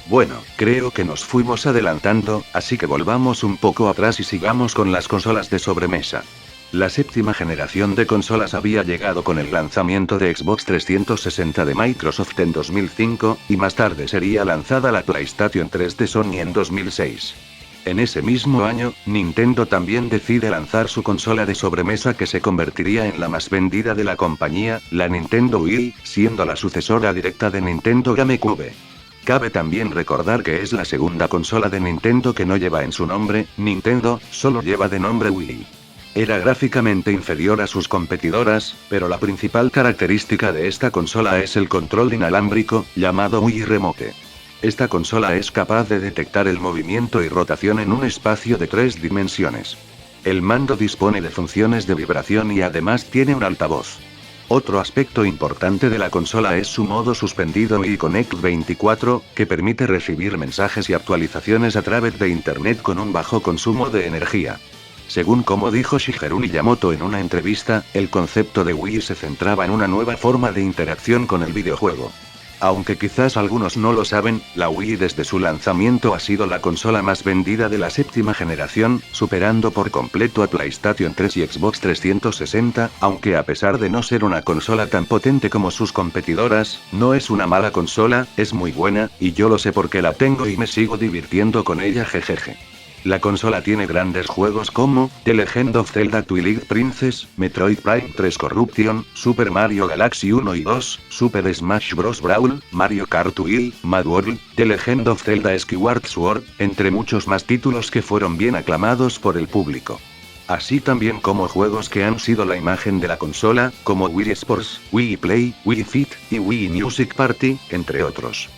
Bueno, creo que nos fuimos adelantando, así que volvamos un poco atrás y sigamos con las consolas de sobremesa. La séptima generación de consolas había llegado con el lanzamiento de Xbox 360 de Microsoft en 2005, y más tarde sería lanzada la PlayStation 3 de Sony en 2006. En ese mismo año, Nintendo también decide lanzar su consola de sobremesa que se convertiría en la más vendida de la compañía, la Nintendo Wii, siendo la sucesora directa de Nintendo GameCube. Cabe también recordar que es la segunda consola de Nintendo que no lleva en su nombre, Nintendo, solo lleva de nombre Wii. Era gráficamente inferior a sus competidoras, pero la principal característica de esta consola es el control inalámbrico, llamado Wii Remote. Esta consola es capaz de detectar el movimiento y rotación en un espacio de 3 dimensiones. El mando dispone de funciones de vibración y además tiene un altavoz. Otro aspecto importante de la consola es su modo suspendido Wii Connect 24, que permite recibir mensajes y actualizaciones a través de Internet con un bajo consumo de energía. Según como dijo Shigeru Miyamoto en una entrevista, el concepto de Wii se centraba en una nueva forma de interacción con el videojuego. Aunque quizás algunos no lo saben, la Wii desde su lanzamiento ha sido la consola más vendida de la séptima generación, superando por completo a PlayStation 3 y Xbox 360, aunque a pesar de no ser una consola tan potente como sus competidoras, no es una mala consola, es muy buena, y yo lo sé porque la tengo y me sigo divirtiendo con ella, jejeje. La consola tiene grandes juegos como The Legend of Zelda Twilight Princess, Metroid Prime 3 Corruption, Super Mario Galaxy 1 y 2, Super Smash Bros. Brawl, Mario Kart Wii, Mad World, The Legend of Zelda Skyward Sword, entre muchos más títulos que fueron bien aclamados por el público. Así también como juegos que han sido la imagen de la consola, como Wii Sports, Wii Play, Wii Fit, y Wii Music Party, entre otros.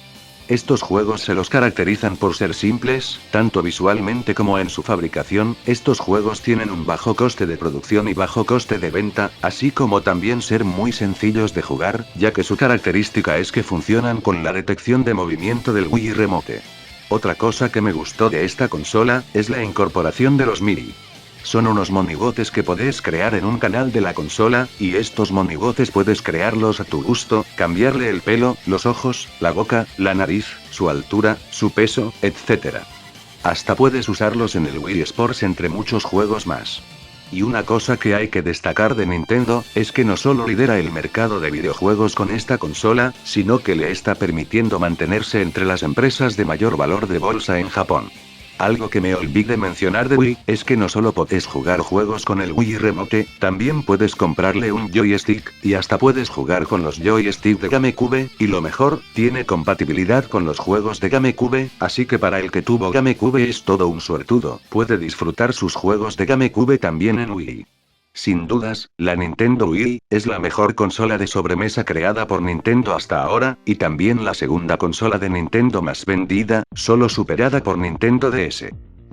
Estos juegos se los caracterizan por ser simples, tanto visualmente como en su fabricación. Estos juegos tienen un bajo coste de producción y bajo coste de venta, así como también ser muy sencillos de jugar, ya que su característica es que funcionan con la detección de movimiento del Wii Remote. Otra cosa que me gustó de esta consola, es la incorporación de los MIDI. Son unos monigotes que podés crear en un canal de la consola, y estos monigotes puedes crearlos a tu gusto, cambiarle el pelo, los ojos, la boca, la nariz, su altura, su peso, etc. Hasta puedes usarlos en el Wii Sports entre muchos juegos más. Y una cosa que hay que destacar de Nintendo, es que no solo lidera el mercado de videojuegos con esta consola, sino que le está permitiendo mantenerse entre las empresas de mayor valor de bolsa en Japón. Algo que me olvidé mencionar de Wii, es que no solo podés jugar juegos con el Wii Remote, también puedes comprarle un joystick, y hasta puedes jugar con los joystick de GameCube, y lo mejor, tiene compatibilidad con los juegos de GameCube, así que para el que tuvo GameCube es todo un suertudo, puede disfrutar sus juegos de GameCube también en Wii. Sin dudas, la Nintendo Wii es la mejor consola de sobremesa creada por Nintendo hasta ahora, y también la segunda consola de Nintendo más vendida, solo superada por Nintendo DS.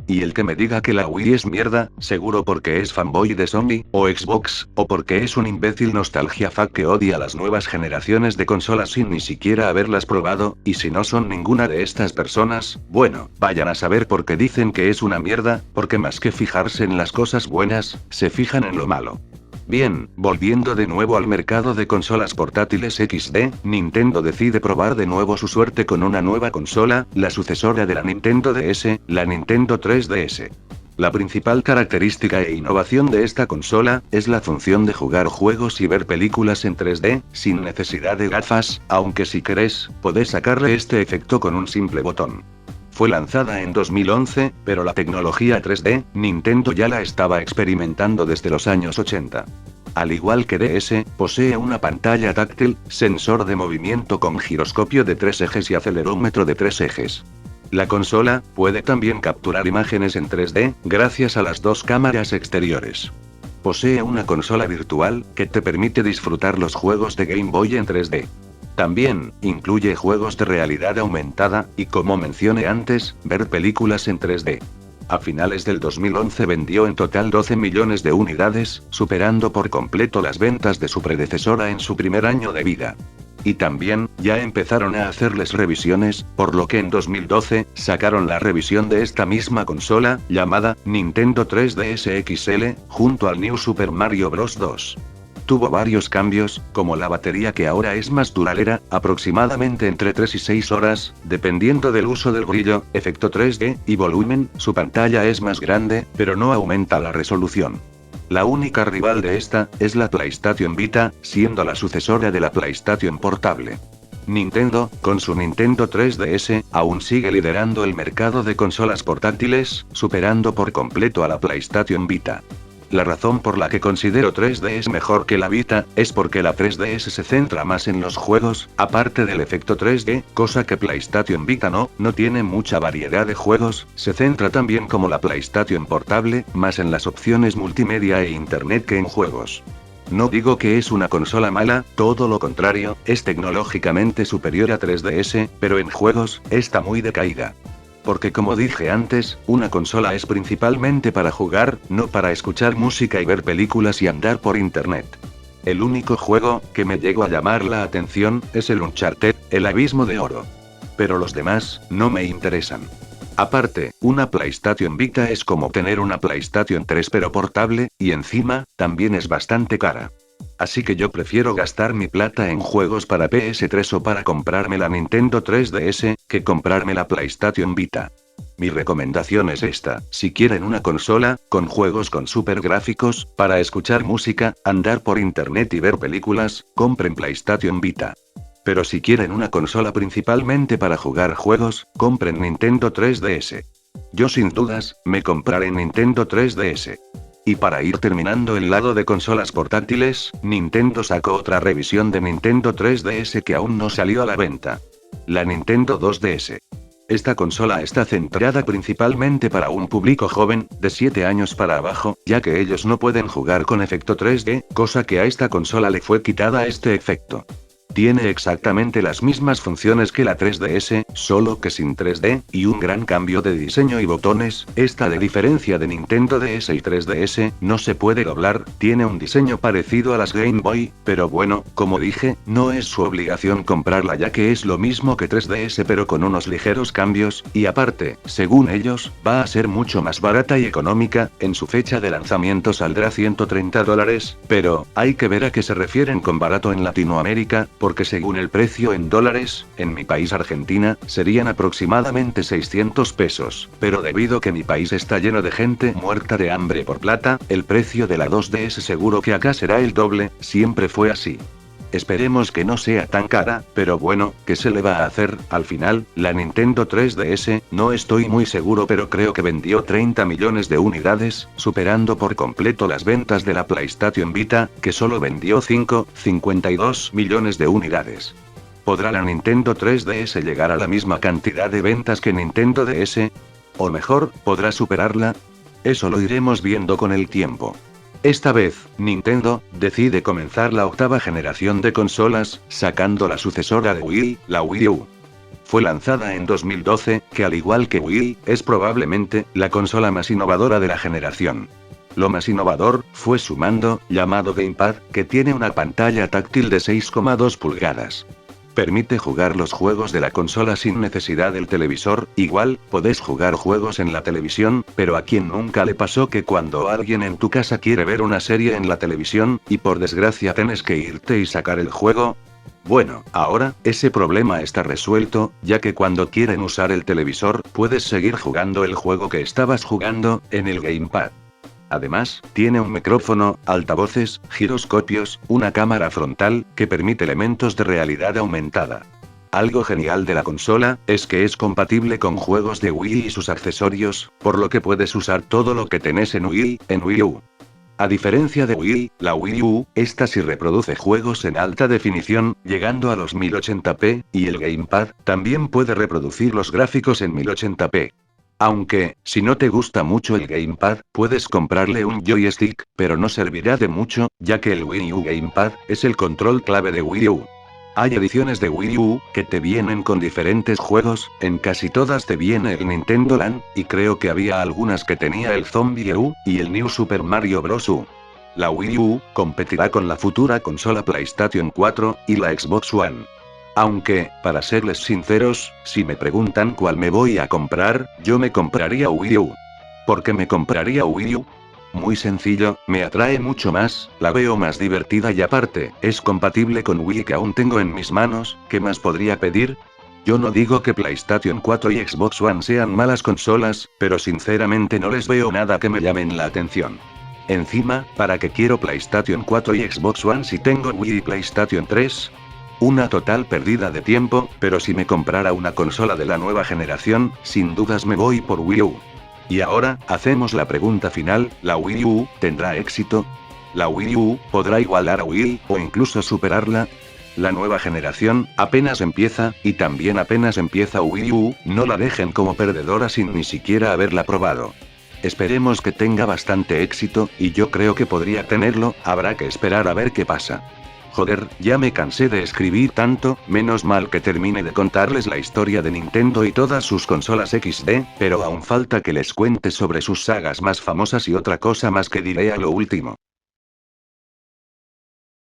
Y el que me diga que la Wii es mierda, seguro porque es fanboy de Sony, o Xbox, o porque es un imbécil nostalgia fuck que odia las nuevas generaciones de consolas sin ni siquiera haberlas probado, y si no son ninguna de estas personas, bueno, vayan a saber por qué dicen que es una mierda, porque más que fijarse en las cosas buenas, se fijan en lo malo. Bien, volviendo de nuevo al mercado de consolas portátiles XD, Nintendo decide probar de nuevo su suerte con una nueva consola, la sucesora de la Nintendo DS, la Nintendo 3DS. La principal característica e innovación de esta consola, es la función de jugar juegos y ver películas en 3D, sin necesidad de gafas, aunque si querés, podés sacarle este efecto con un simple botón. Fue lanzada en 2011, pero la tecnología 3D, Nintendo ya la estaba experimentando desde los años 80. Al igual que DS, posee una pantalla táctil, sensor de movimiento con giroscopio de 3 ejes y acelerómetro de 3 ejes. La consola puede también capturar imágenes en 3D, gracias a las dos cámaras exteriores. Posee una consola virtual, que te permite disfrutar los juegos de Game Boy en 3D. También, incluye juegos de realidad aumentada, y como mencioné antes, ver películas en 3D. A finales del 2011 vendió en total 12 millones de unidades, superando por completo las ventas de su predecesora en su primer año de vida. Y también, ya empezaron a hacerles revisiones, por lo que en 2012, sacaron la revisión de esta misma consola, llamada Nintendo 3DS XL, junto al New Super Mario Bros. 2. Tuvo varios cambios, como la batería que ahora es más duradera, aproximadamente entre 3 y 6 horas, dependiendo del uso del brillo, efecto 3D, y volumen, su pantalla es más grande, pero no aumenta la resolución. La única rival de esta, es la PlayStation Vita, siendo la sucesora de la PlayStation Portable. Nintendo, con su Nintendo 3DS, aún sigue liderando el mercado de consolas portátiles, superando por completo a la PlayStation Vita. La razón por la que considero 3DS mejor que la Vita, es porque la 3DS se centra más en los juegos, aparte del efecto 3D, cosa que PlayStation Vita no tiene mucha variedad de juegos, se centra también como la PlayStation Portable, más en las opciones multimedia e internet que en juegos. No digo que es una consola mala, todo lo contrario, es tecnológicamente superior a 3DS, pero en juegos, está muy decaída. Porque como dije antes, una consola es principalmente para jugar, no para escuchar música y ver películas y andar por internet. El único juego, que me llegó a llamar la atención, es el Uncharted, el Abismo de Oro. Pero los demás, no me interesan. Aparte, una PlayStation Vita es como tener una PlayStation 3 pero portable, y encima, también es bastante cara. Así que yo prefiero gastar mi plata en juegos para PS3 o para comprarme la Nintendo 3DS, que comprarme la PlayStation Vita. Mi recomendación es esta: si quieren una consola, con juegos con super gráficos, para escuchar música, andar por internet y ver películas, compren PlayStation Vita. Pero si quieren una consola principalmente para jugar juegos, compren Nintendo 3DS. Yo sin dudas, me compraré Nintendo 3DS. Y para ir terminando el lado de consolas portátiles, Nintendo sacó otra revisión de Nintendo 3DS que aún no salió a la venta. La Nintendo 2DS. Esta consola está centrada principalmente para un público joven, de 7 años para abajo, ya que ellos no pueden jugar con efecto 3D, cosa que a esta consola le fue quitada este efecto. Tiene exactamente las mismas funciones que la 3DS, solo que sin 3D, y un gran cambio de diseño y botones. Esta, de diferencia de Nintendo DS y 3DS, no se puede doblar, tiene un diseño parecido a las Game Boy, pero bueno, como dije, no es su obligación comprarla ya que es lo mismo que 3DS pero con unos ligeros cambios, y aparte, según ellos, va a ser mucho más barata y económica, en su fecha de lanzamiento saldrá $130, pero, hay que ver a qué se refieren con barato en Latinoamérica, porque según el precio en dólares, en mi país Argentina, serían aproximadamente 600 pesos, pero debido que mi país está lleno de gente muerta de hambre por plata, el precio de la 2DS seguro que acá será el doble, siempre fue así. Esperemos que no sea tan cara, pero bueno, ¿qué se le va a hacer? Al final, la Nintendo 3DS, no estoy muy seguro pero creo que vendió 30 millones de unidades, superando por completo las ventas de la PlayStation Vita, que solo vendió 52 millones de unidades. ¿Podrá la Nintendo 3DS llegar a la misma cantidad de ventas que Nintendo DS? O mejor, ¿podrá superarla? Eso lo iremos viendo con el tiempo. Esta vez, Nintendo decide comenzar la octava generación de consolas, sacando la sucesora de Wii, la Wii U. Fue lanzada en 2012, que al igual que Wii, es probablemente la consola más innovadora de la generación. Lo más innovador fue su mando, llamado Gamepad, que tiene una pantalla táctil de 6,2 pulgadas. Permite jugar los juegos de la consola sin necesidad del televisor, igual, podés jugar juegos en la televisión, pero ¿a quién nunca le pasó que cuando alguien en tu casa quiere ver una serie en la televisión, y por desgracia tenés que irte y sacar el juego? Bueno, ahora, ese problema está resuelto, ya que cuando quieren usar el televisor, puedes seguir jugando el juego que estabas jugando, en el Gamepad. Además, tiene un micrófono, altavoces, giroscopios, una cámara frontal, que permite elementos de realidad aumentada. Algo genial de la consola, es que es compatible con juegos de Wii y sus accesorios, por lo que puedes usar todo lo que tenés en Wii, en Wii U. A diferencia de Wii, la Wii U, esta sí reproduce juegos en alta definición, llegando a los 1080p, y el Gamepad, también puede reproducir los gráficos en 1080p. Aunque, si no te gusta mucho el Gamepad, puedes comprarle un joystick, pero no servirá de mucho, ya que el Wii U Gamepad es el control clave de Wii U. Hay ediciones de Wii U que te vienen con diferentes juegos, en casi todas te viene el Nintendo Land, y creo que había algunas que tenía el Zombie U y el New Super Mario Bros. U. La Wii U competirá con la futura consola PlayStation 4 y la Xbox One. Aunque, para serles sinceros, si me preguntan cuál me voy a comprar, yo me compraría Wii U. ¿Por qué me compraría Wii U? Muy sencillo, me atrae mucho más, la veo más divertida y aparte, es compatible con Wii que aún tengo en mis manos, ¿qué más podría pedir? Yo no digo que PlayStation 4 y Xbox One sean malas consolas, pero sinceramente no les veo nada que me llamen la atención. Encima, ¿para qué quiero PlayStation 4 y Xbox One si tengo Wii y PlayStation 3? Una total pérdida de tiempo, pero si me comprara una consola de la nueva generación, sin dudas me voy por Wii U. Y ahora, hacemos la pregunta final, ¿la Wii U tendrá éxito? ¿La Wii U podrá igualar a Wii, o incluso superarla? La nueva generación apenas empieza, y también apenas empieza Wii U, no la dejen como perdedora sin ni siquiera haberla probado. Esperemos que tenga bastante éxito, y yo creo que podría tenerlo, habrá que esperar a ver qué pasa. Joder, ya me cansé de escribir tanto, menos mal que termine de contarles la historia de Nintendo y todas sus consolas XD, pero aún falta que les cuente sobre sus sagas más famosas y otra cosa más que diré a lo último.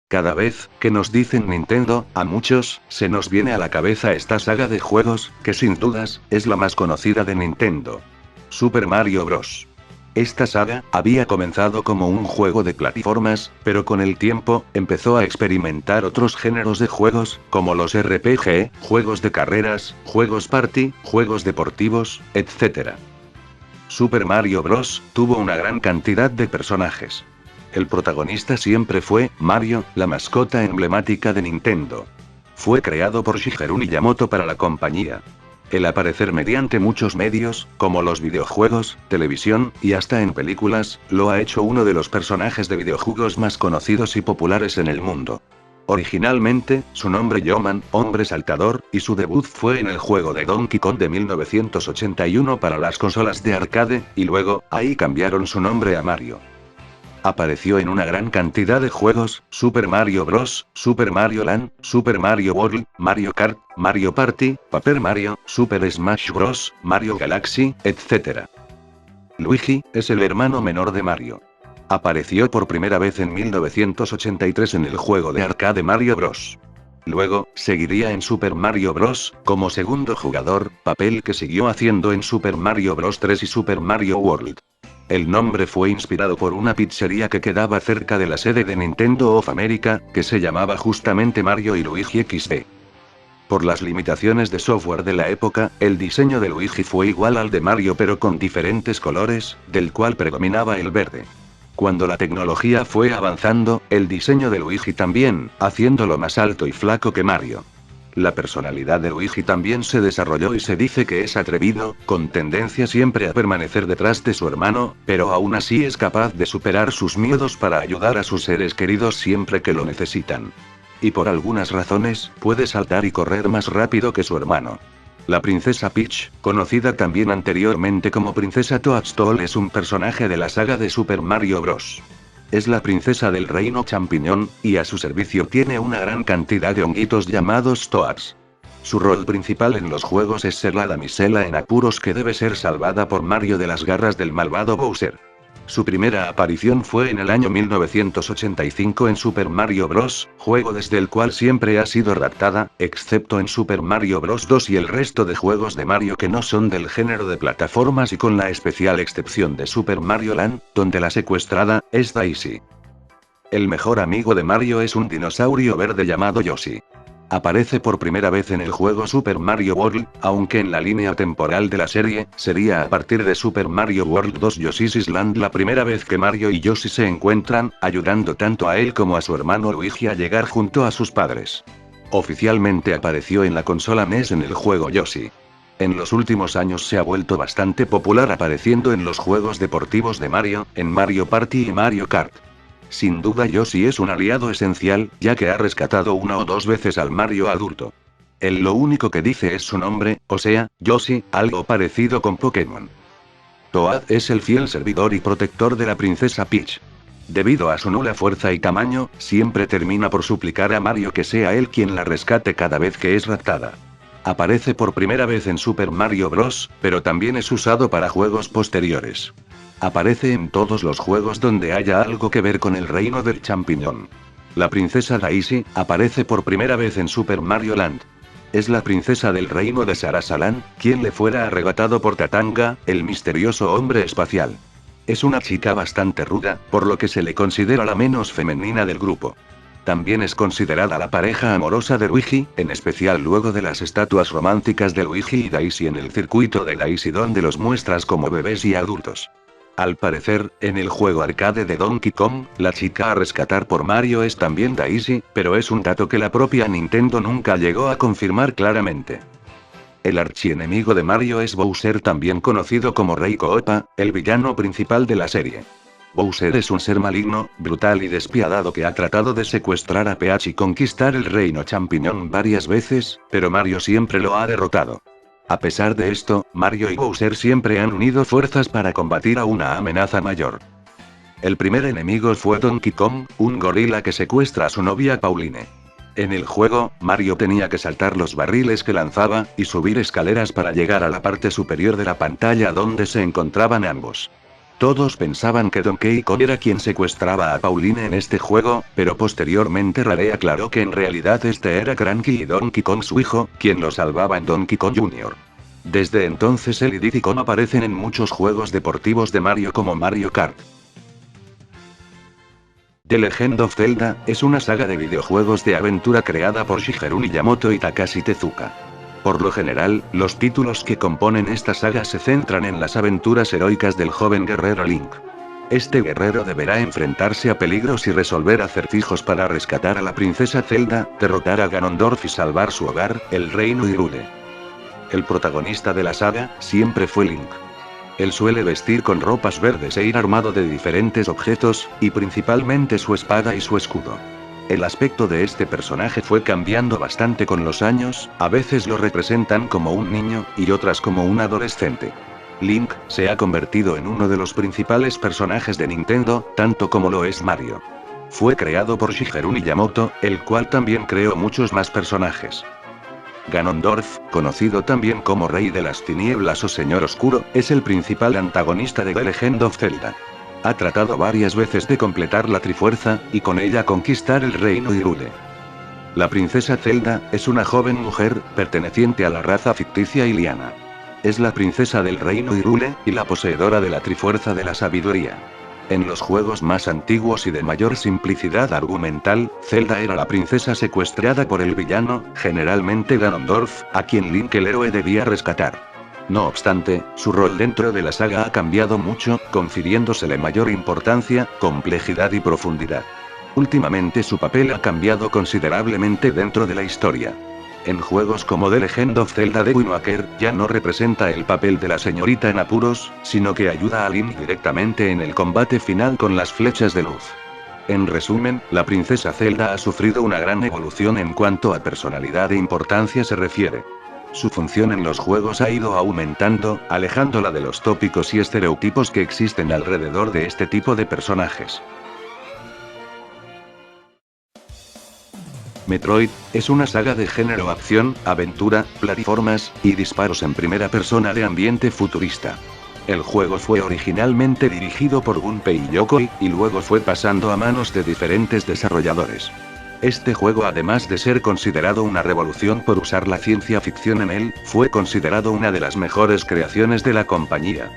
Cada vez que nos dicen Nintendo, a muchos, se nos viene a la cabeza esta saga de juegos, que sin dudas, es la más conocida de Nintendo. Super Mario Bros. Esta saga había comenzado como un juego de plataformas, pero con el tiempo, empezó a experimentar otros géneros de juegos, como los RPG, juegos de carreras, juegos party, juegos deportivos, etc. Super Mario Bros. Tuvo una gran cantidad de personajes. El protagonista siempre fue Mario, la mascota emblemática de Nintendo. Fue creado por Shigeru Miyamoto para la compañía. El aparecer mediante muchos medios, como los videojuegos, televisión, y hasta en películas, lo ha hecho uno de los personajes de videojuegos más conocidos y populares en el mundo. Originalmente, su nombre Yoman, hombre saltador, y su debut fue en el juego de Donkey Kong de 1981 para las consolas de arcade, y luego, ahí cambiaron su nombre a Mario. Apareció en una gran cantidad de juegos, Super Mario Bros., Super Mario Land, Super Mario World, Mario Kart, Mario Party, Paper Mario, Super Smash Bros., Mario Galaxy, etc. Luigi es el hermano menor de Mario. Apareció por primera vez en 1983 en el juego de arcade Mario Bros. Luego, seguiría en Super Mario Bros. Como segundo jugador, papel que siguió haciendo en Super Mario Bros. 3 y Super Mario World. El nombre fue inspirado por una pizzería que quedaba cerca de la sede de Nintendo of America, que se llamaba justamente Mario y Luigi XD. Por las limitaciones de software de la época, el diseño de Luigi fue igual al de Mario pero con diferentes colores, del cual predominaba el verde. Cuando la tecnología fue avanzando, el diseño de Luigi también, haciéndolo más alto y flaco que Mario. La personalidad de Luigi también se desarrolló y se dice que es atrevido, con tendencia siempre a permanecer detrás de su hermano, pero aún así es capaz de superar sus miedos para ayudar a sus seres queridos siempre que lo necesitan. Y por algunas razones, puede saltar y correr más rápido que su hermano. La princesa Peach, conocida también anteriormente como Princesa Toadstool, es un personaje de la saga de Super Mario Bros. Es la princesa del reino champiñón, y a su servicio tiene una gran cantidad de honguitos llamados Toads. Su rol principal en los juegos es ser la damisela en apuros que debe ser salvada por Mario de las garras del malvado Bowser. Su primera aparición fue en el año 1985 en Super Mario Bros., juego desde el cual siempre ha sido raptada, excepto en Super Mario Bros. 2 y el resto de juegos de Mario que no son del género de plataformas y con la especial excepción de Super Mario Land, donde la secuestrada es Daisy. El mejor amigo de Mario es un dinosaurio verde llamado Yoshi. Aparece por primera vez en el juego Super Mario World, aunque en la línea temporal de la serie, sería a partir de Super Mario World 2 Yoshi's Island la primera vez que Mario y Yoshi se encuentran, ayudando tanto a él como a su hermano Luigi a llegar junto a sus padres. Oficialmente apareció en la consola NES en el juego Yoshi. En los últimos años se ha vuelto bastante popular apareciendo en los juegos deportivos de Mario, en Mario Party y Mario Kart. Sin duda Yoshi es un aliado esencial, ya que ha rescatado una o dos veces al Mario adulto. Él lo único que dice es su nombre, o sea, Yoshi, algo parecido con Pokémon. Toad es el fiel servidor y protector de la princesa Peach. Debido a su nula fuerza y tamaño, siempre termina por suplicar a Mario que sea él quien la rescate cada vez que es raptada. Aparece por primera vez en Super Mario Bros., pero también es usado para juegos posteriores. Aparece en todos los juegos donde haya algo que ver con el reino del champiñón. La princesa Daisy aparece por primera vez en Super Mario Land. Es la princesa del reino de Sarasaland, quien le fuera arrebatado por Tatanga, el misterioso hombre espacial. Es una chica bastante ruda, por lo que se le considera la menos femenina del grupo. También es considerada la pareja amorosa de Luigi, en especial luego de las estatuas románticas de Luigi y Daisy en el circuito de Daisy donde los muestras como bebés y adultos. Al parecer, en el juego arcade de Donkey Kong, la chica a rescatar por Mario es también Daisy, pero es un dato que la propia Nintendo nunca llegó a confirmar claramente. El archienemigo de Mario es Bowser, también conocido como Rey Koopa, el villano principal de la serie. Bowser es un ser maligno, brutal y despiadado que ha tratado de secuestrar a Peach y conquistar el reino champiñón varias veces, pero Mario siempre lo ha derrotado. A pesar de esto, Mario y Bowser siempre han unido fuerzas para combatir a una amenaza mayor. El primer enemigo fue Donkey Kong, un gorila que secuestra a su novia Pauline. En el juego, Mario tenía que saltar los barriles que lanzaba, y subir escaleras para llegar a la parte superior de la pantalla donde se encontraban ambos. Todos pensaban que Donkey Kong era quien secuestraba a Pauline en este juego, pero posteriormente Rare aclaró que en realidad este era Cranky y Donkey Kong su hijo, quien lo salvaba en Donkey Kong Jr. Desde entonces él y Diddy Kong aparecen en muchos juegos deportivos de Mario como Mario Kart. The Legend of Zelda es una saga de videojuegos de aventura creada por Shigeru Miyamoto y Takashi Tezuka. Por lo general, los títulos que componen esta saga se centran en las aventuras heroicas del joven guerrero Link. Este guerrero deberá enfrentarse a peligros y resolver acertijos para rescatar a la princesa Zelda, derrotar a Ganondorf y salvar su hogar, el reino Hyrule. El protagonista de la saga siempre fue Link. Él suele vestir con ropas verdes e ir armado de diferentes objetos, y principalmente su espada y su escudo. El aspecto de este personaje fue cambiando bastante con los años, a veces lo representan como un niño, y otras como un adolescente. Link se ha convertido en uno de los principales personajes de Nintendo, tanto como lo es Mario. Fue creado por Shigeru Miyamoto, el cual también creó muchos más personajes. Ganondorf, conocido también como Rey de las Tinieblas o Señor Oscuro, es el principal antagonista de The Legend of Zelda. Ha tratado varias veces de completar la Trifuerza, y con ella conquistar el reino Hyrule. La princesa Zelda es una joven mujer, perteneciente a la raza ficticia Iliana. Es la princesa del reino Hyrule, y la poseedora de la Trifuerza de la Sabiduría. En los juegos más antiguos y de mayor simplicidad argumental, Zelda era la princesa secuestrada por el villano, generalmente Ganondorf, a quien Link el héroe debía rescatar. No obstante, su rol dentro de la saga ha cambiado mucho, confiriéndosele mayor importancia, complejidad y profundidad. Últimamente su papel ha cambiado considerablemente dentro de la historia. En juegos como The Legend of Zelda de Wind Waker, ya no representa el papel de la señorita en apuros, sino que ayuda a Link directamente en el combate final con las flechas de luz. En resumen, la princesa Zelda ha sufrido una gran evolución en cuanto a personalidad e importancia se refiere. Su función en los juegos ha ido aumentando, alejándola de los tópicos y estereotipos que existen alrededor de este tipo de personajes. Metroid es una saga de género acción, aventura, plataformas y disparos en primera persona de ambiente futurista. El juego fue originalmente dirigido por Gunpei Yokoi, y luego fue pasando a manos de diferentes desarrolladores. Este juego, además de ser considerado una revolución por usar la ciencia ficción en él, fue considerado una de las mejores creaciones de la compañía.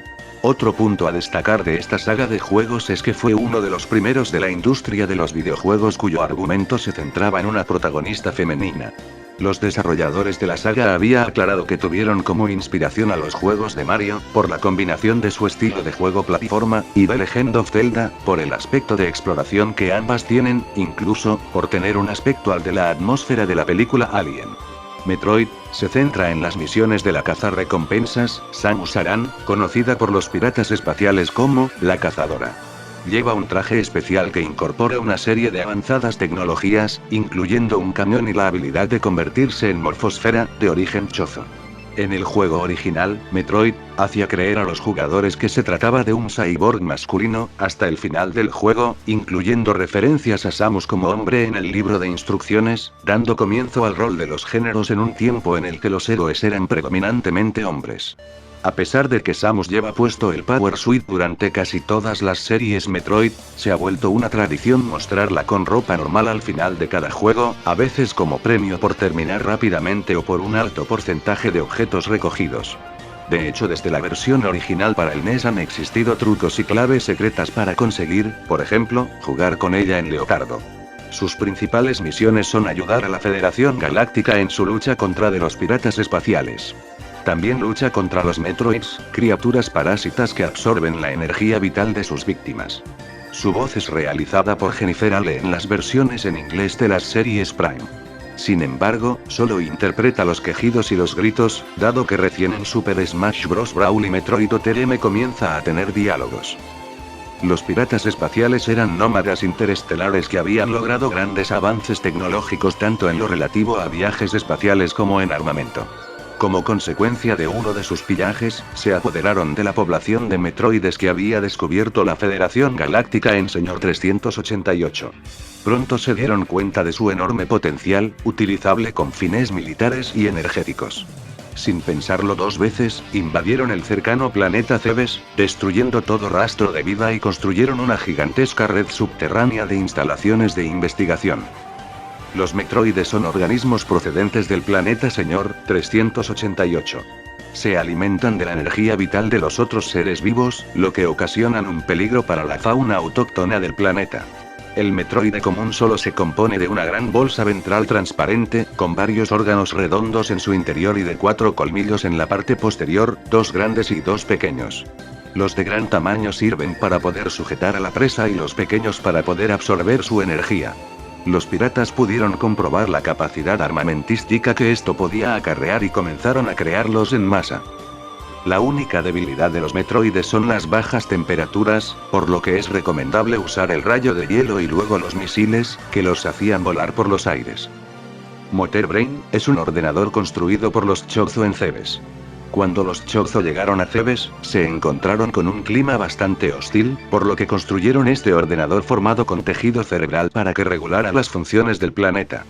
Otro punto a destacar de esta saga de juegos es que fue uno de los primeros de la industria de los videojuegos cuyo argumento se centraba en una protagonista femenina. Los desarrolladores de la saga habían aclarado que tuvieron como inspiración a los juegos de Mario, por la combinación de su estilo de juego plataforma, y The Legend of Zelda, por el aspecto de exploración que ambas tienen, incluso, por tener un aspecto al de la atmósfera de la película Alien. Metroid se centra en las misiones de la cazarrecompensas, Samus Aran, conocida por los piratas espaciales como la Cazadora. Lleva un traje especial que incorpora una serie de avanzadas tecnologías, incluyendo un cañón y la habilidad de convertirse en morfosfera, de origen chozo. En el juego original, Metroid hacía creer a los jugadores que se trataba de un cyborg masculino, hasta el final del juego, incluyendo referencias a Samus como hombre en el libro de instrucciones, dando comienzo al rol de los géneros en un tiempo en el que los héroes eran predominantemente hombres. A pesar de que Samus lleva puesto el Power Suit durante casi todas las series Metroid, se ha vuelto una tradición mostrarla con ropa normal al final de cada juego, a veces como premio por terminar rápidamente o por un alto porcentaje de objetos recogidos. De hecho, desde la versión original para el NES han existido trucos y claves secretas para conseguir, por ejemplo, jugar con ella en Leotardo. Sus principales misiones son ayudar a la Federación Galáctica en su lucha contra de los piratas espaciales. También lucha contra los Metroids, criaturas parásitas que absorben la energía vital de sus víctimas. Su voz es realizada por Jennifer Ale en las versiones en inglés de las series Prime. Sin embargo, solo interpreta los quejidos y los gritos, dado que recién en Super Smash Bros. Brawl y Metroid OTM comienza a tener diálogos. Los piratas espaciales eran nómadas interestelares que habían logrado grandes avances tecnológicos tanto en lo relativo a viajes espaciales como en armamento. Como consecuencia de uno de sus pillajes, se apoderaron de la población de Metroides que había descubierto la Federación Galáctica en Señor 388. Pronto se dieron cuenta de su enorme potencial, utilizable con fines militares y energéticos. Sin pensarlo dos veces, invadieron el cercano planeta Cebes, destruyendo todo rastro de vida y construyeron una gigantesca red subterránea de instalaciones de investigación. Los Metroides son organismos procedentes del planeta Señor 388. Se alimentan de la energía vital de los otros seres vivos, lo que ocasionan un peligro para la fauna autóctona del planeta. El Metroide común solo se compone de una gran bolsa ventral transparente, con varios órganos redondos en su interior y de 4 colmillos en la parte posterior, 2 grandes y 2 pequeños. Los de gran tamaño sirven para poder sujetar a la presa y los pequeños para poder absorber su energía. Los piratas pudieron comprobar la capacidad armamentística que esto podía acarrear y comenzaron a crearlos en masa. La única debilidad de los Metroides son las bajas temperaturas, por lo que es recomendable usar el rayo de hielo y luego los misiles, que los hacían volar por los aires. Motor Brain es un ordenador construido por los Chozo en Cebes. Cuando los Chozo llegaron a Cebes, se encontraron con un clima bastante hostil, por lo que construyeron este ordenador formado con tejido cerebral para que regulara las funciones del planeta.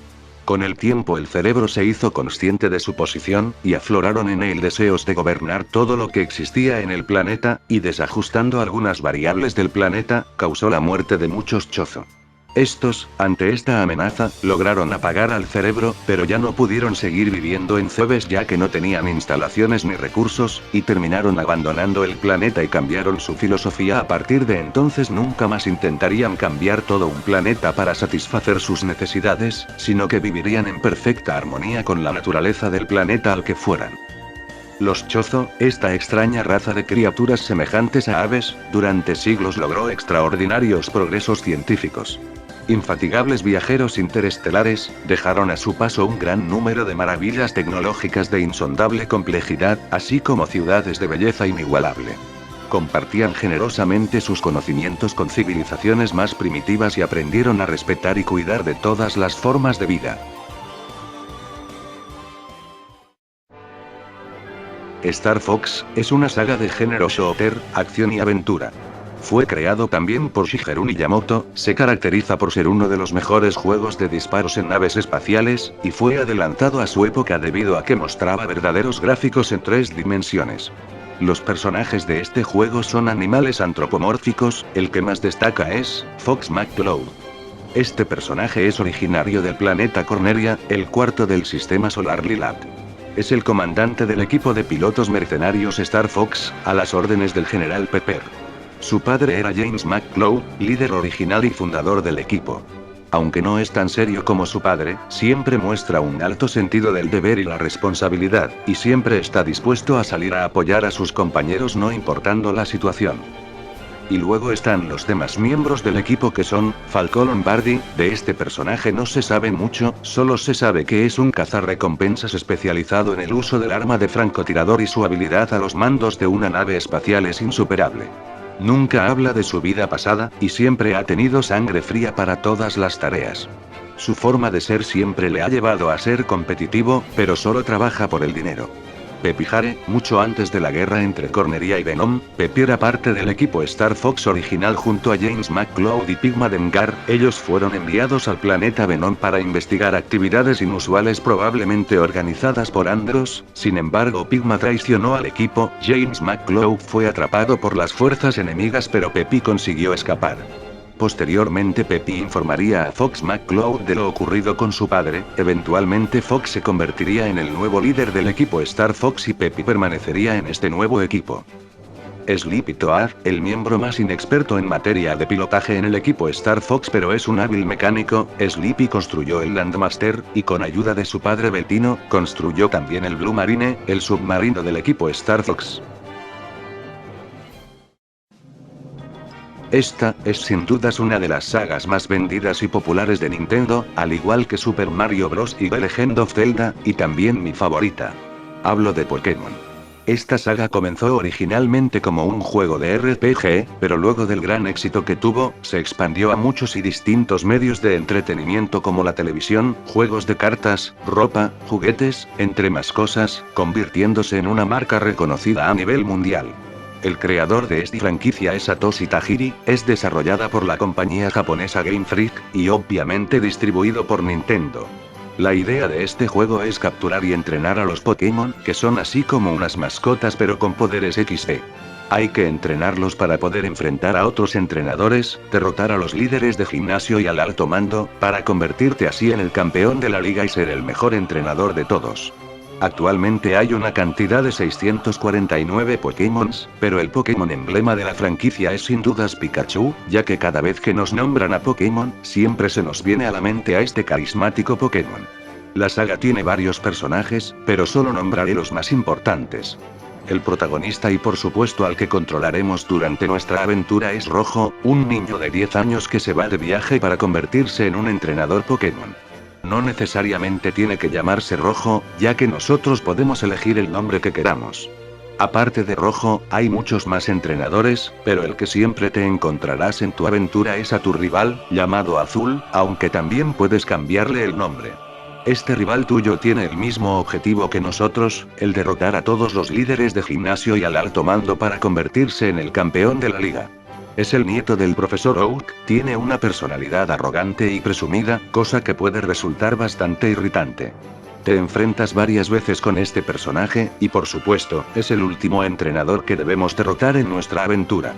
Con el tiempo el cerebro se hizo consciente de su posición, y afloraron en él deseos de gobernar todo lo que existía en el planeta, y desajustando algunas variables del planeta, causó la muerte de muchos Chozo. Estos, ante esta amenaza, lograron apagar al cerebro, pero ya no pudieron seguir viviendo en Cebes ya que no tenían instalaciones ni recursos, y terminaron abandonando el planeta y cambiaron su filosofía. A partir de entonces nunca más intentarían cambiar todo un planeta para satisfacer sus necesidades, sino que vivirían en perfecta armonía con la naturaleza del planeta al que fueran. Los Chozo, esta extraña raza de criaturas semejantes a aves, durante siglos logró extraordinarios progresos científicos. Infatigables viajeros interestelares, dejaron a su paso un gran número de maravillas tecnológicas de insondable complejidad, así como ciudades de belleza inigualable. Compartían generosamente sus conocimientos con civilizaciones más primitivas y aprendieron a respetar y cuidar de todas las formas de vida. Star Fox es una saga de género shooter, acción y aventura. Fue creado también por Shigeru Miyamoto, se caracteriza por ser uno de los mejores juegos de disparos en naves espaciales, y fue adelantado a su época debido a que mostraba verdaderos gráficos en 3 dimensiones. Los personajes de este juego son animales antropomórficos, el que más destaca es Fox McCloud. Este personaje es originario del planeta Corneria, el cuarto del sistema solar Lilat. Es el comandante del equipo de pilotos mercenarios Star Fox, a las órdenes del general Pepper. Su padre era James McCloud, líder original y fundador del equipo. Aunque no es tan serio como su padre, siempre muestra un alto sentido del deber y la responsabilidad, y siempre está dispuesto a salir a apoyar a sus compañeros no importando la situación. Y luego están los demás miembros del equipo que son Falco Lombardi. De este personaje no se sabe mucho, solo se sabe que es un cazarrecompensas especializado en el uso del arma de francotirador y su habilidad a los mandos de una nave espacial es insuperable. Nunca habla de su vida pasada, y siempre ha tenido sangre fría para todas las tareas. Su forma de ser siempre le ha llevado a ser competitivo, pero solo trabaja por el dinero. Peppy Hare, mucho antes de la guerra entre Corneria y Venom, Peppy era parte del equipo Star Fox original junto a James McCloud y Pigma Dengar. Ellos fueron enviados al planeta Venom para investigar actividades inusuales probablemente organizadas por Andros. Sin embargo, Pigma traicionó al equipo, James McCloud fue atrapado por las fuerzas enemigas pero Peppy consiguió escapar. Posteriormente Peppy informaría a Fox McCloud de lo ocurrido con su padre, eventualmente Fox se convertiría en el nuevo líder del equipo Star Fox y Peppy permanecería en este nuevo equipo. Sleepy Toad, el miembro más inexperto en materia de pilotaje en el equipo Star Fox pero es un hábil mecánico, Sleepy construyó el Landmaster, y con ayuda de su padre Bettino, construyó también el Blue Marine, el submarino del equipo Star Fox. Esta es sin dudas una de las sagas más vendidas y populares de Nintendo, al igual que Super Mario Bros. Y The Legend of Zelda, y también mi favorita. Hablo de Pokémon. Esta saga comenzó originalmente como un juego de RPG, pero luego del gran éxito que tuvo, se expandió a muchos y distintos medios de entretenimiento como la televisión, juegos de cartas, ropa, juguetes, entre más cosas, convirtiéndose en una marca reconocida a nivel mundial. El creador de esta franquicia es Satoshi Tajiri, es desarrollada por la compañía japonesa Game Freak, y obviamente distribuido por Nintendo. La idea de este juego es capturar y entrenar a los Pokémon, que son así como unas mascotas pero con poderes XD. Hay que entrenarlos para poder enfrentar a otros entrenadores, derrotar a los líderes de gimnasio y al alto mando, para convertirte así en el campeón de la liga y ser el mejor entrenador de todos. Actualmente hay una cantidad de 649 Pokémon, pero el Pokémon emblema de la franquicia es sin dudas Pikachu, ya que cada vez que nos nombran a Pokémon, siempre se nos viene a la mente a este carismático Pokémon. La saga tiene varios personajes, pero solo nombraré los más importantes. El protagonista y por supuesto al que controlaremos durante nuestra aventura es Rojo, un niño de 10 años que se va de viaje para convertirse en un entrenador Pokémon. No necesariamente tiene que llamarse Rojo, ya que nosotros podemos elegir el nombre que queramos. Aparte de Rojo, hay muchos más entrenadores, pero el que siempre te encontrarás en tu aventura es a tu rival, llamado Azul, aunque también puedes cambiarle el nombre. Este rival tuyo tiene el mismo objetivo que nosotros, el derrotar a todos los líderes de gimnasio y al alto mando para convertirse en el campeón de la liga. Es el nieto del profesor Oak, tiene una personalidad arrogante y presumida, cosa que puede resultar bastante irritante. Te enfrentas varias veces con este personaje, y por supuesto, es el último entrenador que debemos derrotar en nuestra aventura.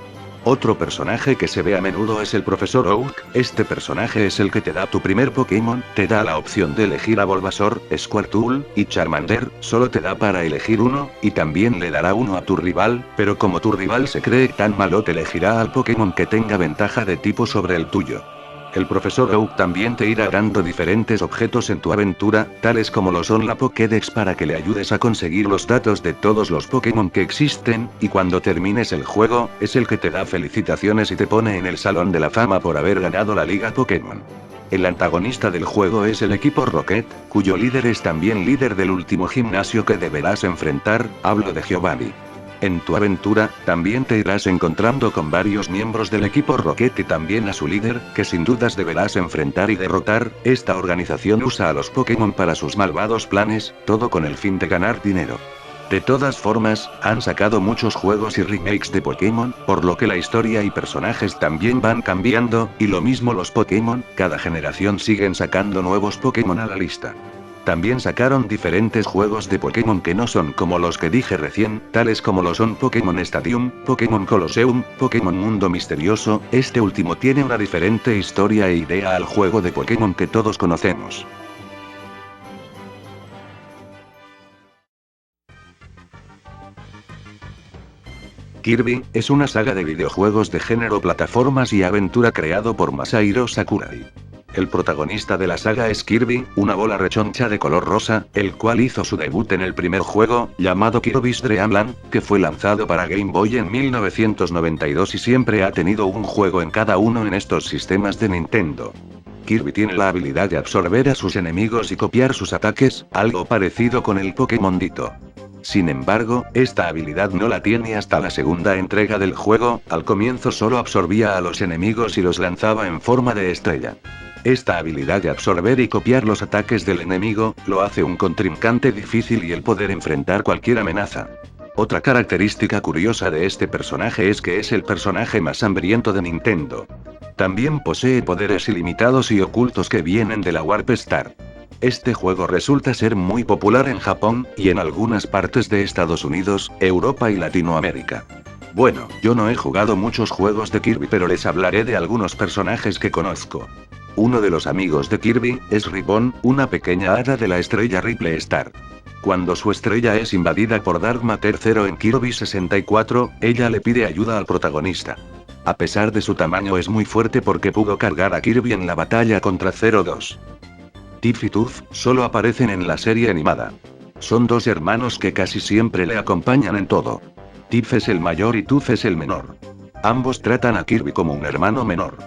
Otro personaje que se ve a menudo es el profesor Oak. Este personaje es el que te da tu primer Pokémon, te da la opción de elegir a Bulbasaur, Squirtle y Charmander, solo te da para elegir uno, y también le dará uno a tu rival, pero como tu rival se cree tan malo te elegirá al Pokémon que tenga ventaja de tipo sobre el tuyo. El profesor Oak también te irá dando diferentes objetos en tu aventura, tales como lo son la Pokédex para que le ayudes a conseguir los datos de todos los Pokémon que existen, y cuando termines el juego, es el que te da felicitaciones y te pone en el Salón de la Fama por haber ganado la Liga Pokémon. El antagonista del juego es el equipo Rocket, cuyo líder es también líder del último gimnasio que deberás enfrentar, hablo de Giovanni. En tu aventura, también te irás encontrando con varios miembros del equipo Rocket y también a su líder, que sin dudas deberás enfrentar y derrotar. Esta organización usa a los Pokémon para sus malvados planes, todo con el fin de ganar dinero. De todas formas, han sacado muchos juegos y remakes de Pokémon, por lo que la historia y personajes también van cambiando, y lo mismo los Pokémon, cada generación siguen sacando nuevos Pokémon a la lista. También sacaron diferentes juegos de Pokémon que no son como los que dije recién, tales como lo son Pokémon Stadium, Pokémon Colosseum, Pokémon Mundo Misterioso. Este último tiene una diferente historia e idea al juego de Pokémon que todos conocemos. Kirby es una saga de videojuegos de género plataformas y aventura creado por Masahiro Sakurai. El protagonista de la saga es Kirby, una bola rechoncha de color rosa, el cual hizo su debut en el primer juego, llamado Kirby's Dream Land, que fue lanzado para Game Boy en 1992 y siempre ha tenido un juego en cada uno en estos sistemas de Nintendo. Kirby tiene la habilidad de absorber a sus enemigos y copiar sus ataques, algo parecido con el Pokémon Ditto. Sin embargo, esta habilidad no la tiene hasta la segunda entrega del juego. Al comienzo solo absorbía a los enemigos y los lanzaba en forma de estrella. Esta habilidad de absorber y copiar los ataques del enemigo, lo hace un contrincante difícil y el poder enfrentar cualquier amenaza. Otra característica curiosa de este personaje es que es el personaje más hambriento de Nintendo. También posee poderes ilimitados y ocultos que vienen de la Warp Star. Este juego resulta ser muy popular en Japón, y en algunas partes de Estados Unidos, Europa y Latinoamérica. Bueno, yo no he jugado muchos juegos de Kirby, pero les hablaré de algunos personajes que conozco. Uno de los amigos de Kirby es Ribbon, una pequeña hada de la estrella Ripple Star. Cuando su estrella es invadida por Dark Matter Zero en Kirby 64, ella le pide ayuda al protagonista. A pesar de su tamaño es muy fuerte porque pudo cargar a Kirby en la batalla contra Zero 2. Tiff y Tooth solo aparecen en la serie animada. Son dos hermanos que casi siempre le acompañan en todo. Tiff es el mayor y Tooth es el menor. Ambos tratan a Kirby como un hermano menor.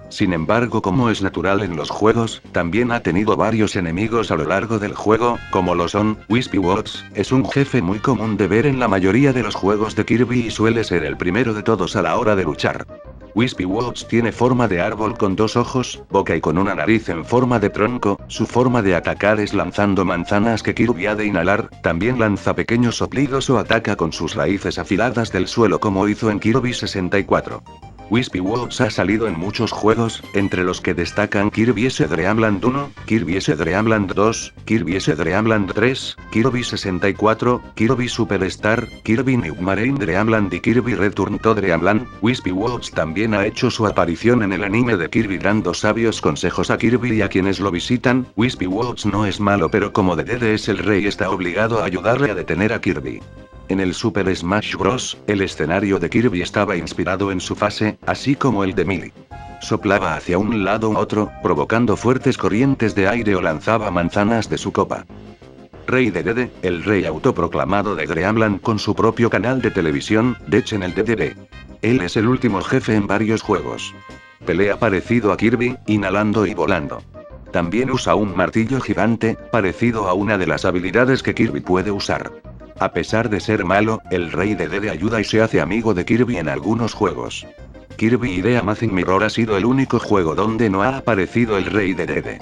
Sin embargo, como es natural en los juegos, también ha tenido varios enemigos a lo largo del juego, como lo son. Wispy Wots es un jefe muy común de ver en la mayoría de los juegos de Kirby y suele ser el primero de todos a la hora de luchar. Wispy Wots tiene forma de árbol con dos ojos, boca y con una nariz en forma de tronco. Su forma de atacar es lanzando manzanas que Kirby ha de inhalar, también lanza pequeños soplidos o ataca con sus raíces afiladas del suelo como hizo en Kirby 64. Wispy Wots ha salido en muchos juegos, entre los que destacan Kirby S Dream Land 1, Kirby S Dream Land 2, Kirby S Dream Land 3, Kirby 64, Kirby Superstar, Kirby New Marine Dream Land y Kirby Return to Dream Land. Wispy Wots también ha hecho su aparición en el anime de Kirby dando sabios consejos a Kirby y a quienes lo visitan. Wispy Wots no es malo, pero como Dedede es el rey, está obligado a ayudarle a detener a Kirby. En el Super Smash Bros., el escenario de Kirby estaba inspirado en su fase, así como el de Melee. Soplaba hacia un lado u otro, provocando fuertes corrientes de aire o lanzaba manzanas de su copa. Rey Dedede, el rey autoproclamado de Dreamland con su propio canal de televisión, Dech en el DDD. Él es el último jefe en varios juegos. Pelea parecido a Kirby, inhalando y volando. También usa un martillo gigante, parecido a una de las habilidades que Kirby puede usar. A pesar de ser malo, el rey Dedede ayuda y se hace amigo de Kirby en algunos juegos. Kirby y The Amazing Mirror ha sido el único juego donde no ha aparecido el rey Dedede.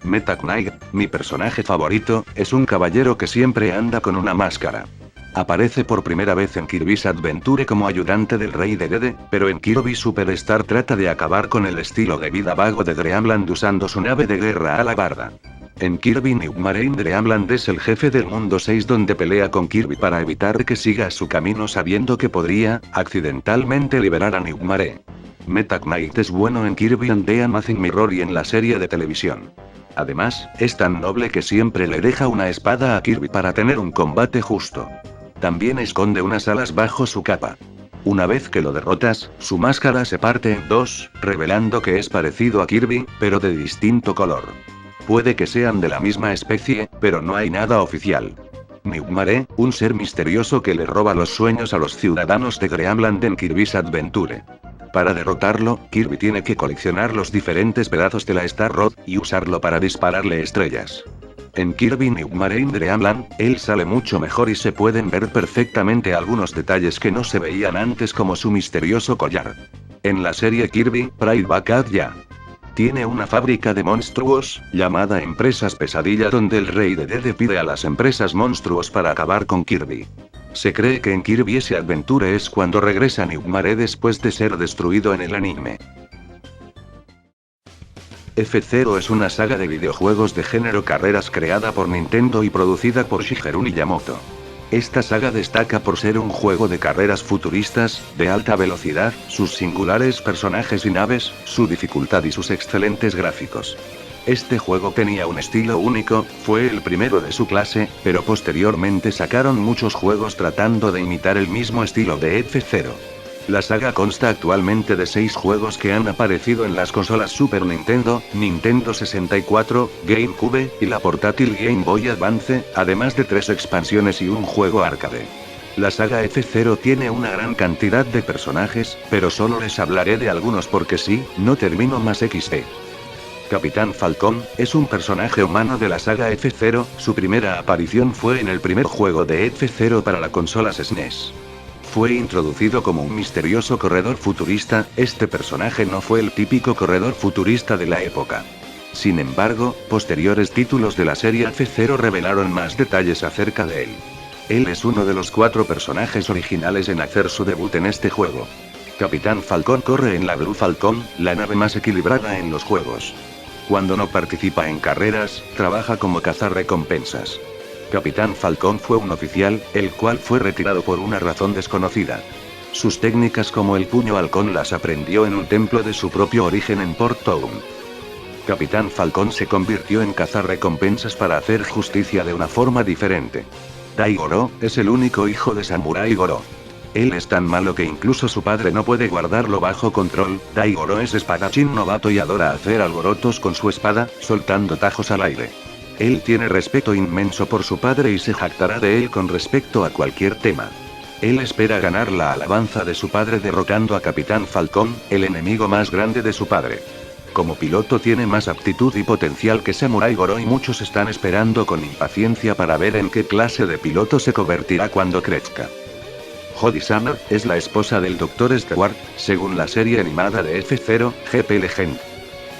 Meta Knight, mi personaje favorito, es un caballero que siempre anda con una máscara. Aparece por primera vez en Kirby's Adventure como ayudante del rey Dedede, pero en Kirby Superstar trata de acabar con el estilo de vida vago de Dreamland usando su nave de guerra alabarda. En Kirby New Marine Dreamland es el jefe del mundo 6 donde pelea con Kirby para evitar que siga su camino sabiendo que podría, accidentalmente liberar a New Marine. Meta Knight es bueno en Kirby and the Amazing Mirror y en la serie de televisión. Además, es tan noble que siempre le deja una espada a Kirby para tener un combate justo. También esconde unas alas bajo su capa. Una vez que lo derrotas, su máscara se parte en dos, revelando que es parecido a Kirby, pero de distinto color. Puede que sean de la misma especie, pero no hay nada oficial. Nightmare, un ser misterioso que le roba los sueños a los ciudadanos de Dreamland en Kirby's Adventure. Para derrotarlo, Kirby tiene que coleccionar los diferentes pedazos de la Star Rod, y usarlo para dispararle estrellas. En Kirby Nightmare in Dreamland, él sale mucho mejor y se pueden ver perfectamente algunos detalles que no se veían antes como su misterioso collar. En la serie Kirby, Pride Backup ya. Tiene una fábrica de monstruos, llamada Empresas Pesadilla, donde el rey de Dede pide a las empresas monstruos para acabar con Kirby. Se cree que en Kirby's Adventure es cuando regresa Nightmare después de ser destruido en el anime. F-Zero es una saga de videojuegos de género carreras creada por Nintendo y producida por Shigeru Miyamoto. Esta saga destaca por ser un juego de carreras futuristas, de alta velocidad, sus singulares personajes y naves, su dificultad y sus excelentes gráficos. Este juego tenía un estilo único, fue el primero de su clase, pero posteriormente sacaron muchos juegos tratando de imitar el mismo estilo de F-Zero. La saga consta actualmente de 6 juegos que han aparecido en las consolas Super Nintendo, Nintendo 64, GameCube, y la portátil Game Boy Advance, además de 3 expansiones y un juego arcade. La saga F-Zero tiene una gran cantidad de personajes, pero solo les hablaré de algunos porque sí, no termino más XD. Capitán Falcón, es un personaje humano de la saga F-Zero, su primera aparición fue en el primer juego de F-Zero para la consola SNES. Fue introducido como un misterioso corredor futurista, este personaje no fue el típico corredor futurista de la época. Sin embargo, posteriores títulos de la serie F-Zero revelaron más detalles acerca de él. Él es uno de los 4 personajes originales en hacer su debut en este juego. Capitán Falcón corre en la Blue Falcon, la nave más equilibrada en los juegos. Cuando no participa en carreras, trabaja como cazarrecompensas. Capitán Falcón fue un oficial, el cual fue retirado por una razón desconocida. Sus técnicas como el puño halcón las aprendió en un templo de su propio origen en Port Town. Capitán Falcón se convirtió en cazarrecompensas para hacer justicia de una forma diferente. Dai-Goro, es el único hijo de Samurai Goro. Él es tan malo que incluso su padre no puede guardarlo bajo control. Dai-Goro es espadachín novato y adora hacer alborotos con su espada, soltando tajos al aire. Él tiene respeto inmenso por su padre y se jactará de él con respecto a cualquier tema. Él espera ganar la alabanza de su padre derrotando a Capitán Falcón, el enemigo más grande de su padre. Como piloto tiene más aptitud y potencial que Samurai Goro y muchos están esperando con impaciencia para ver en qué clase de piloto se convertirá cuando crezca. Jodie Summer, es la esposa del Dr. Stewart, según la serie animada de F-Zero, GP Legend.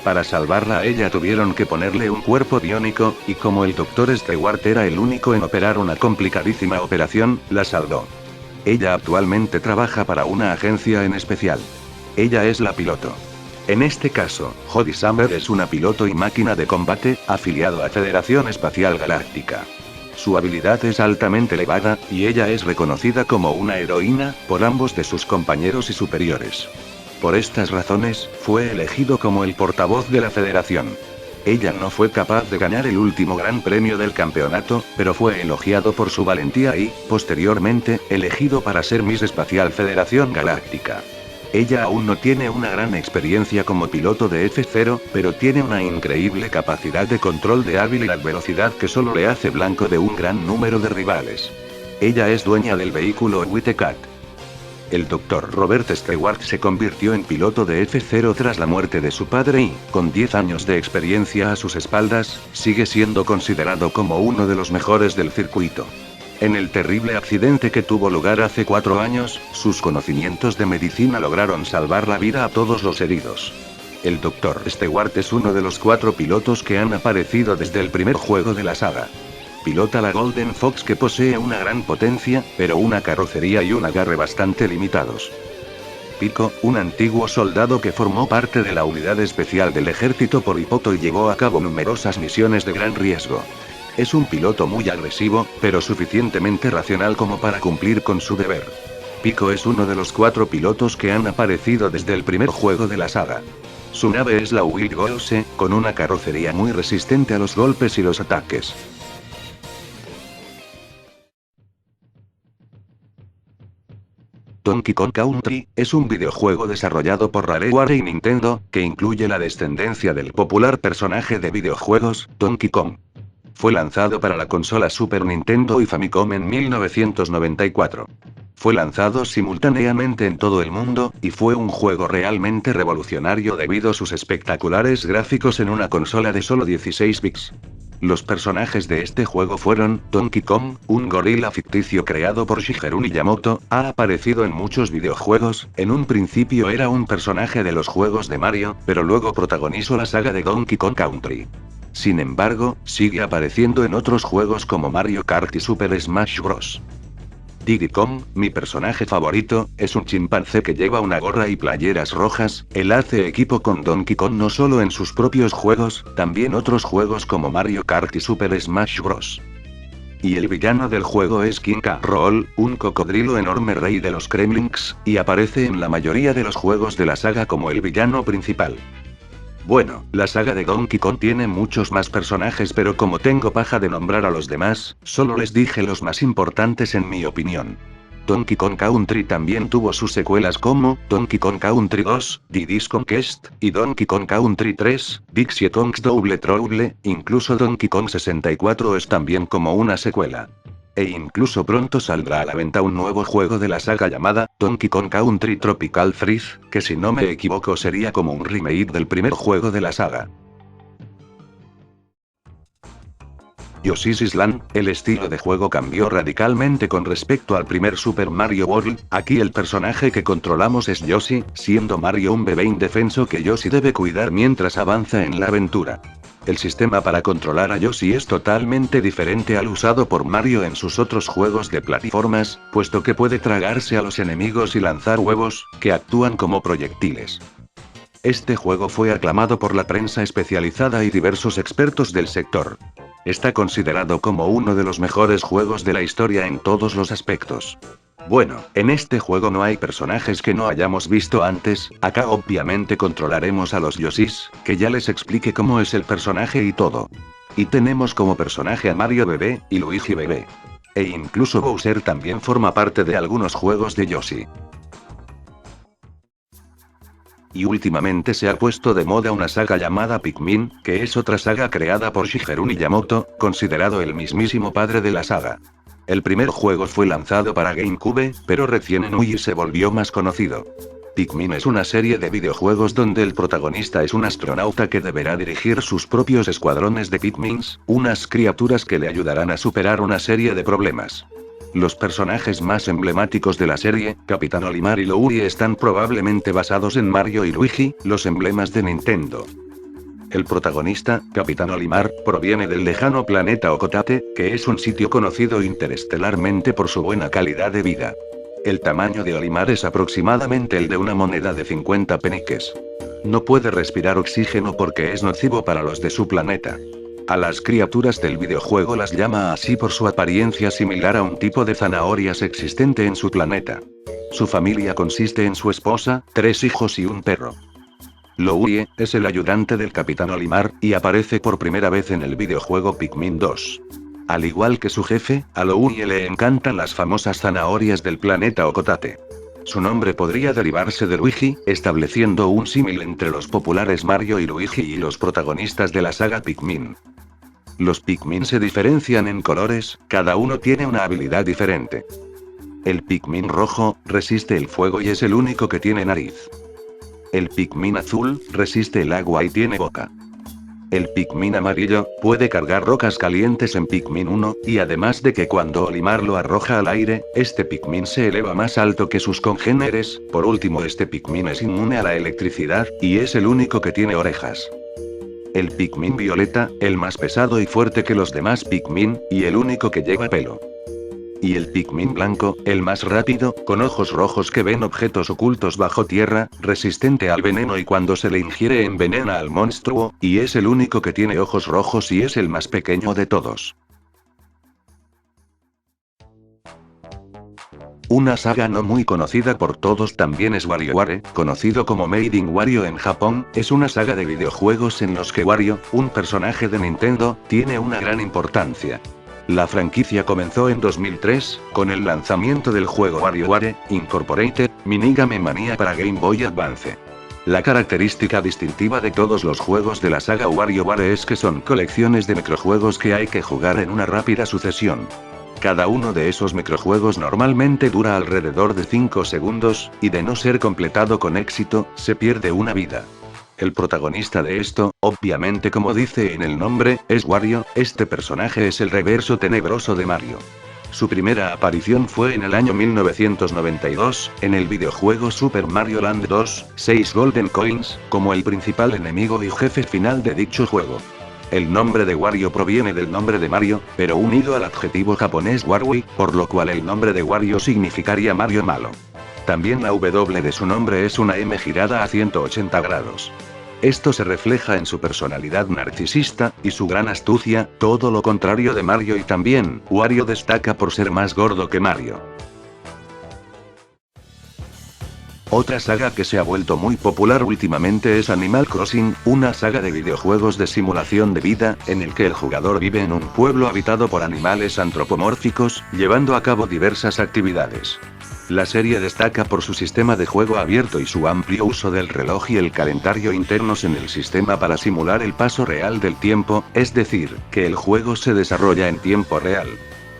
Para salvarla a ella tuvieron que ponerle un cuerpo biónico, y como el Dr. Stewart era el único en operar una complicadísima operación, la salvó. Ella actualmente trabaja para una agencia en especial. Ella es la piloto. En este caso, Jodie Summer es una piloto y máquina de combate, afiliado a Federación Espacial Galáctica. Su habilidad es altamente elevada, y ella es reconocida como una heroína, por ambos de sus compañeros y superiores. Por estas razones, fue elegido como el portavoz de la Federación. Ella no fue capaz de ganar el último gran premio del campeonato, pero fue elogiado por su valentía y, posteriormente, elegido para ser Miss Espacial Federación Galáctica. Ella aún no tiene una gran experiencia como piloto de F-Zero, pero tiene una increíble capacidad de control de habilidad velocidad que solo le hace blanco de un gran número de rivales. Ella es dueña del vehículo Whitecat. El Dr. Robert Stewart se convirtió en piloto de F-Zero tras la muerte de su padre y, con 10 años de experiencia a sus espaldas, sigue siendo considerado como uno de los mejores del circuito. En el terrible accidente que tuvo lugar hace 4 años, sus conocimientos de medicina lograron salvar la vida a todos los heridos. El Dr. Stewart es uno de los 4 pilotos que han aparecido desde el primer juego de la saga. Pilota la Golden Fox que posee una gran potencia, pero una carrocería y un agarre bastante limitados. Pico, un antiguo soldado que formó parte de la unidad especial del ejército por Hipoto y llevó a cabo numerosas misiones de gran riesgo. Es un piloto muy agresivo, pero suficientemente racional como para cumplir con su deber. Pico es uno de los 4 pilotos que han aparecido desde el primer juego de la saga. Su nave es la Wild Goose, con una carrocería muy resistente a los golpes y los ataques. Donkey Kong Country es un videojuego desarrollado por Rareware y Nintendo, que incluye la descendencia del popular personaje de videojuegos, Donkey Kong. Fue lanzado para la consola Super Nintendo y Famicom en 1994. Fue lanzado simultáneamente en todo el mundo, y fue un juego realmente revolucionario debido a sus espectaculares gráficos en una consola de solo 16 bits. Los personajes de este juego fueron Donkey Kong, un gorila ficticio creado por Shigeru Miyamoto, ha aparecido en muchos videojuegos, en un principio era un personaje de los juegos de Mario, pero luego protagonizó la saga de Donkey Kong Country. Sin embargo, sigue apareciendo en otros juegos como Mario Kart y Super Smash Bros. Diddy Kong, mi personaje favorito, es un chimpancé que lleva una gorra y playeras rojas. Él hace equipo con Donkey Kong no solo en sus propios juegos, también otros juegos como Mario Kart y Super Smash Bros. Y el villano del juego es King K. Rool, un cocodrilo enorme rey de los Kremlings, y aparece en la mayoría de los juegos de la saga como el villano principal. Bueno, la saga de Donkey Kong tiene muchos más personajes, pero como tengo paja de nombrar a los demás, solo les dije los más importantes en mi opinión. Donkey Kong Country también tuvo sus secuelas como Donkey Kong Country 2, Diddy's Kong Quest, y Donkey Kong Country 3, Dixie Kong's Double Trouble, incluso Donkey Kong 64 es también como una secuela. E incluso pronto saldrá a la venta un nuevo juego de la saga llamada Donkey Kong Country Tropical Freeze, que si no me equivoco sería como un remake del primer juego de la saga. Yoshi's Island, el estilo de juego cambió radicalmente con respecto al primer Super Mario World. Aquí el personaje que controlamos es Yoshi, siendo Mario un bebé indefenso que Yoshi debe cuidar mientras avanza en la aventura. El sistema para controlar a Yoshi es totalmente diferente al usado por Mario en sus otros juegos de plataformas, puesto que puede tragarse a los enemigos y lanzar huevos, que actúan como proyectiles. Este juego fue aclamado por la prensa especializada y diversos expertos del sector. Está considerado como uno de los mejores juegos de la historia en todos los aspectos. Bueno, en este juego no hay personajes que no hayamos visto antes. Acá obviamente controlaremos a los Yoshis, que ya les expliqué cómo es el personaje y todo. Y tenemos como personaje a Mario bebé, y Luigi bebé. E incluso Bowser también forma parte de algunos juegos de Yoshi. Y últimamente se ha puesto de moda una saga llamada Pikmin, que es otra saga creada por Shigeru Miyamoto, considerado el mismísimo padre de la saga. El primer juego fue lanzado para GameCube, pero recién en Wii se volvió más conocido. Pikmin es una serie de videojuegos donde el protagonista es un astronauta que deberá dirigir sus propios escuadrones de Pikmins, unas criaturas que le ayudarán a superar una serie de problemas. Los personajes más emblemáticos de la serie, Capitán Olimar y Louie, están probablemente basados en Mario y Luigi, los emblemas de Nintendo. El protagonista, Capitán Olimar, proviene del lejano planeta Okotate, que es un sitio conocido interestelarmente por su buena calidad de vida. El tamaño de Olimar es aproximadamente el de una moneda de 50 peniques. No puede respirar oxígeno porque es nocivo para los de su planeta. A las criaturas del videojuego las llama así por su apariencia similar a un tipo de zanahorias existente en su planeta. Su familia consiste en su esposa, 3 hijos y un perro. Louie es el ayudante del Capitán Olimar, y aparece por primera vez en el videojuego Pikmin 2. Al igual que su jefe, a Louie le encantan las famosas zanahorias del planeta Okotate. Su nombre podría derivarse de Luigi, estableciendo un símil entre los populares Mario y Luigi y los protagonistas de la saga Pikmin. Los Pikmin se diferencian en colores, cada uno tiene una habilidad diferente. El Pikmin rojo resiste el fuego y es el único que tiene nariz. El Pikmin azul resiste el agua y tiene boca. El Pikmin amarillo puede cargar rocas calientes en Pikmin 1, y además de que cuando Olimar lo arroja al aire, este Pikmin se eleva más alto que sus congéneres. Por último, este Pikmin es inmune a la electricidad, y es el único que tiene orejas. El Pikmin violeta, el más pesado y fuerte que los demás Pikmin, y el único que lleva pelo. Y el Pikmin blanco, el más rápido, con ojos rojos que ven objetos ocultos bajo tierra, resistente al veneno y cuando se le ingiere envenena al monstruo, y es el único que tiene ojos rojos y es el más pequeño de todos. Una saga no muy conocida por todos también es WarioWare, conocido como Made in Wario en Japón. Es una saga de videojuegos en los que Wario, un personaje de Nintendo, tiene una gran importancia. La franquicia comenzó en 2003, con el lanzamiento del juego WarioWare Incorporated Minigame Mania para Game Boy Advance. La característica distintiva de todos los juegos de la saga WarioWare es que son colecciones de microjuegos que hay que jugar en una rápida sucesión. Cada uno de esos microjuegos normalmente dura alrededor de 5 segundos, y de no ser completado con éxito, se pierde una vida. El protagonista de esto, obviamente como dice en el nombre, es Wario. Este personaje es el reverso tenebroso de Mario. Su primera aparición fue en el año 1992, en el videojuego Super Mario Land 2, 6 Golden Coins, como el principal enemigo y jefe final de dicho juego. El nombre de Wario proviene del nombre de Mario, pero unido al adjetivo japonés Warui, por lo cual el nombre de Wario significaría Mario malo. También la W de su nombre es una M girada a 180 grados. Esto se refleja en su personalidad narcisista, y su gran astucia, todo lo contrario de Mario, y también, Wario destaca por ser más gordo que Mario. Otra saga que se ha vuelto muy popular últimamente es Animal Crossing, una saga de videojuegos de simulación de vida, en el que el jugador vive en un pueblo habitado por animales antropomórficos, llevando a cabo diversas actividades. La serie destaca por su sistema de juego abierto y su amplio uso del reloj y el calendario internos en el sistema para simular el paso real del tiempo, es decir, que el juego se desarrolla en tiempo real.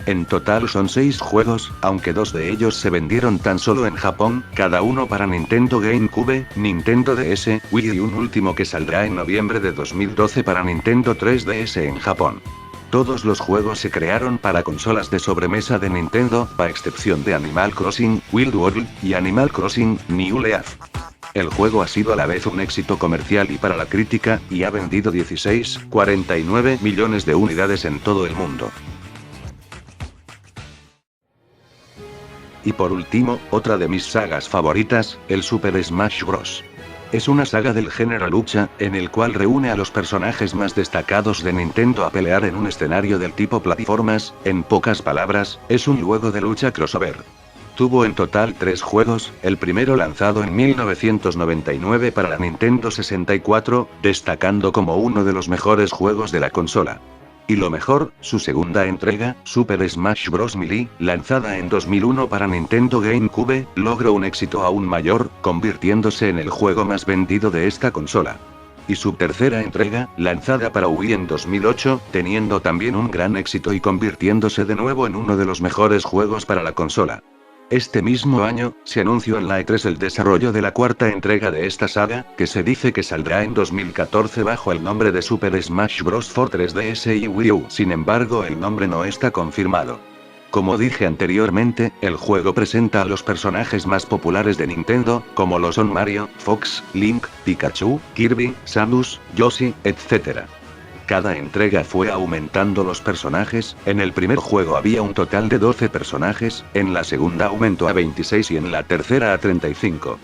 En total son 6 juegos, aunque 2 de ellos se vendieron tan solo en Japón, cada uno para Nintendo GameCube, Nintendo DS, Wii y un último que saldrá en noviembre de 2012 para Nintendo 3DS en Japón. Todos los juegos se crearon para consolas de sobremesa de Nintendo, a excepción de Animal Crossing Wild World y Animal Crossing New Leaf. El juego ha sido a la vez un éxito comercial y para la crítica, y ha vendido 16,49 millones de unidades en todo el mundo. Y por último, otra de mis sagas favoritas, el Super Smash Bros. Es una saga del género lucha, en el cual reúne a los personajes más destacados de Nintendo a pelear en un escenario del tipo plataformas. En pocas palabras, es un juego de lucha crossover. Tuvo en total 3 juegos, el primero lanzado en 1999 para la Nintendo 64, destacando como uno de los mejores juegos de la consola. Y lo mejor, su segunda entrega, Super Smash Bros. Melee, lanzada en 2001 para Nintendo GameCube, logró un éxito aún mayor, convirtiéndose en el juego más vendido de esta consola. Y su tercera entrega, lanzada para Wii en 2008, teniendo también un gran éxito y convirtiéndose de nuevo en uno de los mejores juegos para la consola. Este mismo año, se anunció en la E3 el desarrollo de la cuarta entrega de esta saga, que se dice que saldrá en 2014 bajo el nombre de Super Smash Bros. For 3DS y Wii U. Sin embargo, el nombre no está confirmado. Como dije anteriormente, el juego presenta a los personajes más populares de Nintendo, como lo son Mario, Fox, Link, Pikachu, Kirby, Samus, Yoshi, etc. Cada entrega fue aumentando los personajes. En el primer juego había un total de 12 personajes, en la segunda aumentó a 26 y en la tercera a 35.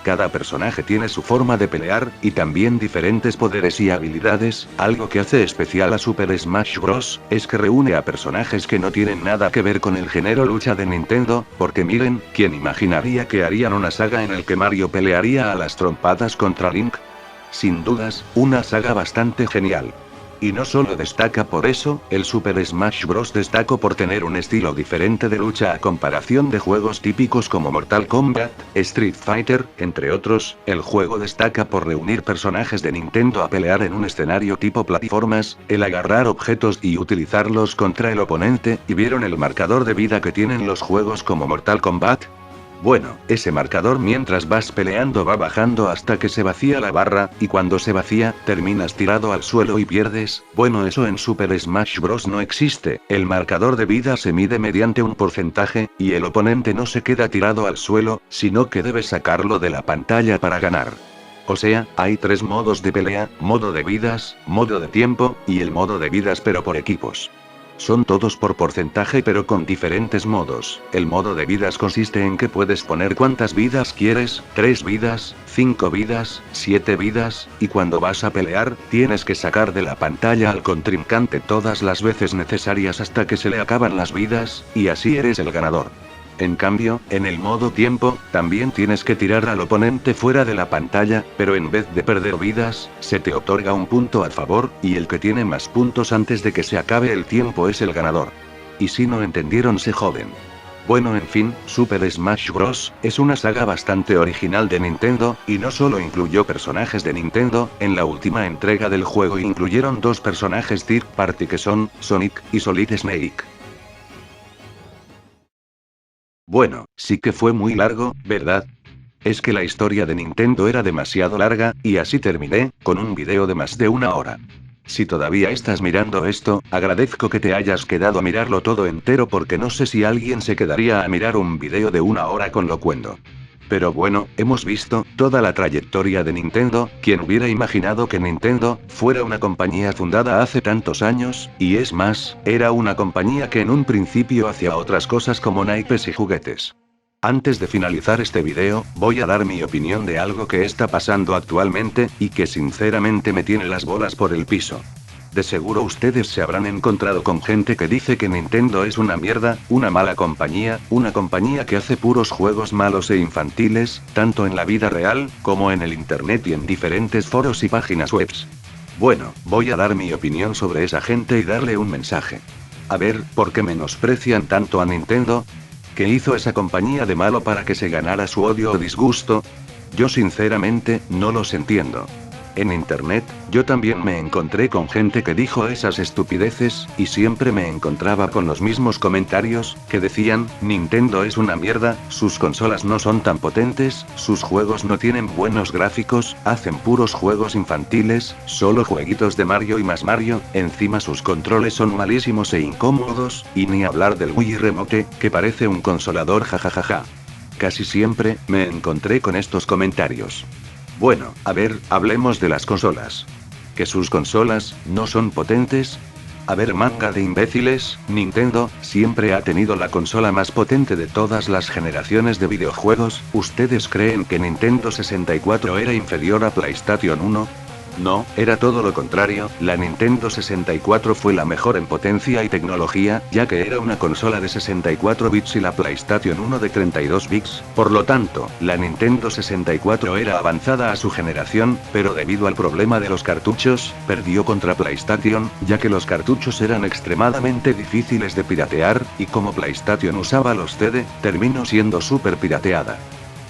Cada personaje tiene su forma de pelear, y también diferentes poderes y habilidades. Algo que hace especial a Super Smash Bros. Es que reúne a personajes que no tienen nada que ver con el género lucha de Nintendo, porque miren, ¿quién imaginaría que harían una saga en el que Mario pelearía a las trompadas contra Link? Sin dudas, una saga bastante genial. Y no solo destaca por eso, el Super Smash Bros. Destacó por tener un estilo diferente de lucha a comparación de juegos típicos como Mortal Kombat, Street Fighter, entre otros. El juego destaca por reunir personajes de Nintendo a pelear en un escenario tipo plataformas, el agarrar objetos y utilizarlos contra el oponente. ¿Y vieron el marcador de vida que tienen los juegos como Mortal Kombat? Bueno, ese marcador mientras vas peleando va bajando hasta que se vacía la barra, y cuando se vacía, terminas tirado al suelo y pierdes. Bueno, eso en Super Smash Bros. No existe. El marcador de vida se mide mediante un porcentaje, y el oponente no se queda tirado al suelo, sino que debe sacarlo de la pantalla para ganar. O sea, hay 3 modos de pelea: modo de vidas, modo de tiempo, y el modo de vidas pero por equipos. Son todos por porcentaje pero con diferentes modos. El modo de vidas consiste en que puedes poner cuántas vidas quieres: 3 vidas, 5 vidas, 7 vidas, y cuando vas a pelear, tienes que sacar de la pantalla al contrincante todas las veces necesarias hasta que se le acaban las vidas, y así eres el ganador. En cambio, en el modo tiempo, también tienes que tirar al oponente fuera de la pantalla, pero en vez de perder vidas, se te otorga un punto a favor, y el que tiene más puntos antes de que se acabe el tiempo es el ganador. y si no entendieron se joden. Bueno, en fin, Super Smash Bros. Es una saga bastante original de Nintendo, y no solo incluyó personajes de Nintendo, en la última entrega del juego incluyeron dos personajes third party que son Sonic y Solid Snake. Bueno, sí que fue muy largo, ¿verdad? Es que la historia de Nintendo era demasiado larga, y así terminé, con un video de más de 1 hora. Si todavía estás mirando esto, agradezco que te hayas quedado a mirarlo todo entero porque no sé si alguien se quedaría a mirar un video de 1 hora con lo cuento. Pero bueno, hemos visto toda la trayectoria de Nintendo. ¿Quién hubiera imaginado que Nintendo fuera una compañía fundada hace tantos años? Y es más, era una compañía que en un principio hacía otras cosas como naipes y juguetes. Antes de finalizar este video, voy a dar mi opinión de algo que está pasando actualmente, y que sinceramente me tiene las bolas por el piso. De seguro ustedes se habrán encontrado con gente que dice que Nintendo es una mierda, una mala compañía, una compañía que hace puros juegos malos e infantiles, tanto en la vida real, como en el internet y en diferentes foros y páginas webs. Bueno, voy a dar mi opinión sobre esa gente y darle un mensaje. A ver, ¿por qué menosprecian tanto a Nintendo? ¿Qué hizo esa compañía de malo para que se ganara su odio o disgusto? Yo sinceramente, no los entiendo. En internet, yo también me encontré con gente que dijo esas estupideces, y siempre me encontraba con los mismos comentarios, que decían, Nintendo es una mierda, sus consolas no son tan potentes, sus juegos no tienen buenos gráficos, hacen puros juegos infantiles, solo jueguitos de Mario y más Mario, encima sus controles son malísimos e incómodos, y ni hablar del Wii Remote, que parece un consolador jajajaja. Casi siempre, me encontré con estos comentarios. Bueno, a ver, hablemos de las consolas. ¿Que sus consolas no son potentes? A ver, manga de imbéciles, Nintendo siempre ha tenido la consola más potente de todas las generaciones de videojuegos. ¿Ustedes creen que Nintendo 64 era inferior a PlayStation 1? No, era todo lo contrario, la Nintendo 64 fue la mejor en potencia y tecnología, ya que era una consola de 64 bits y la PlayStation 1 de 32 bits, por lo tanto, la Nintendo 64 era avanzada a su generación, pero debido al problema de los cartuchos, perdió contra PlayStation, ya que los cartuchos eran extremadamente difíciles de piratear, y como PlayStation usaba los CD, terminó siendo súper pirateada.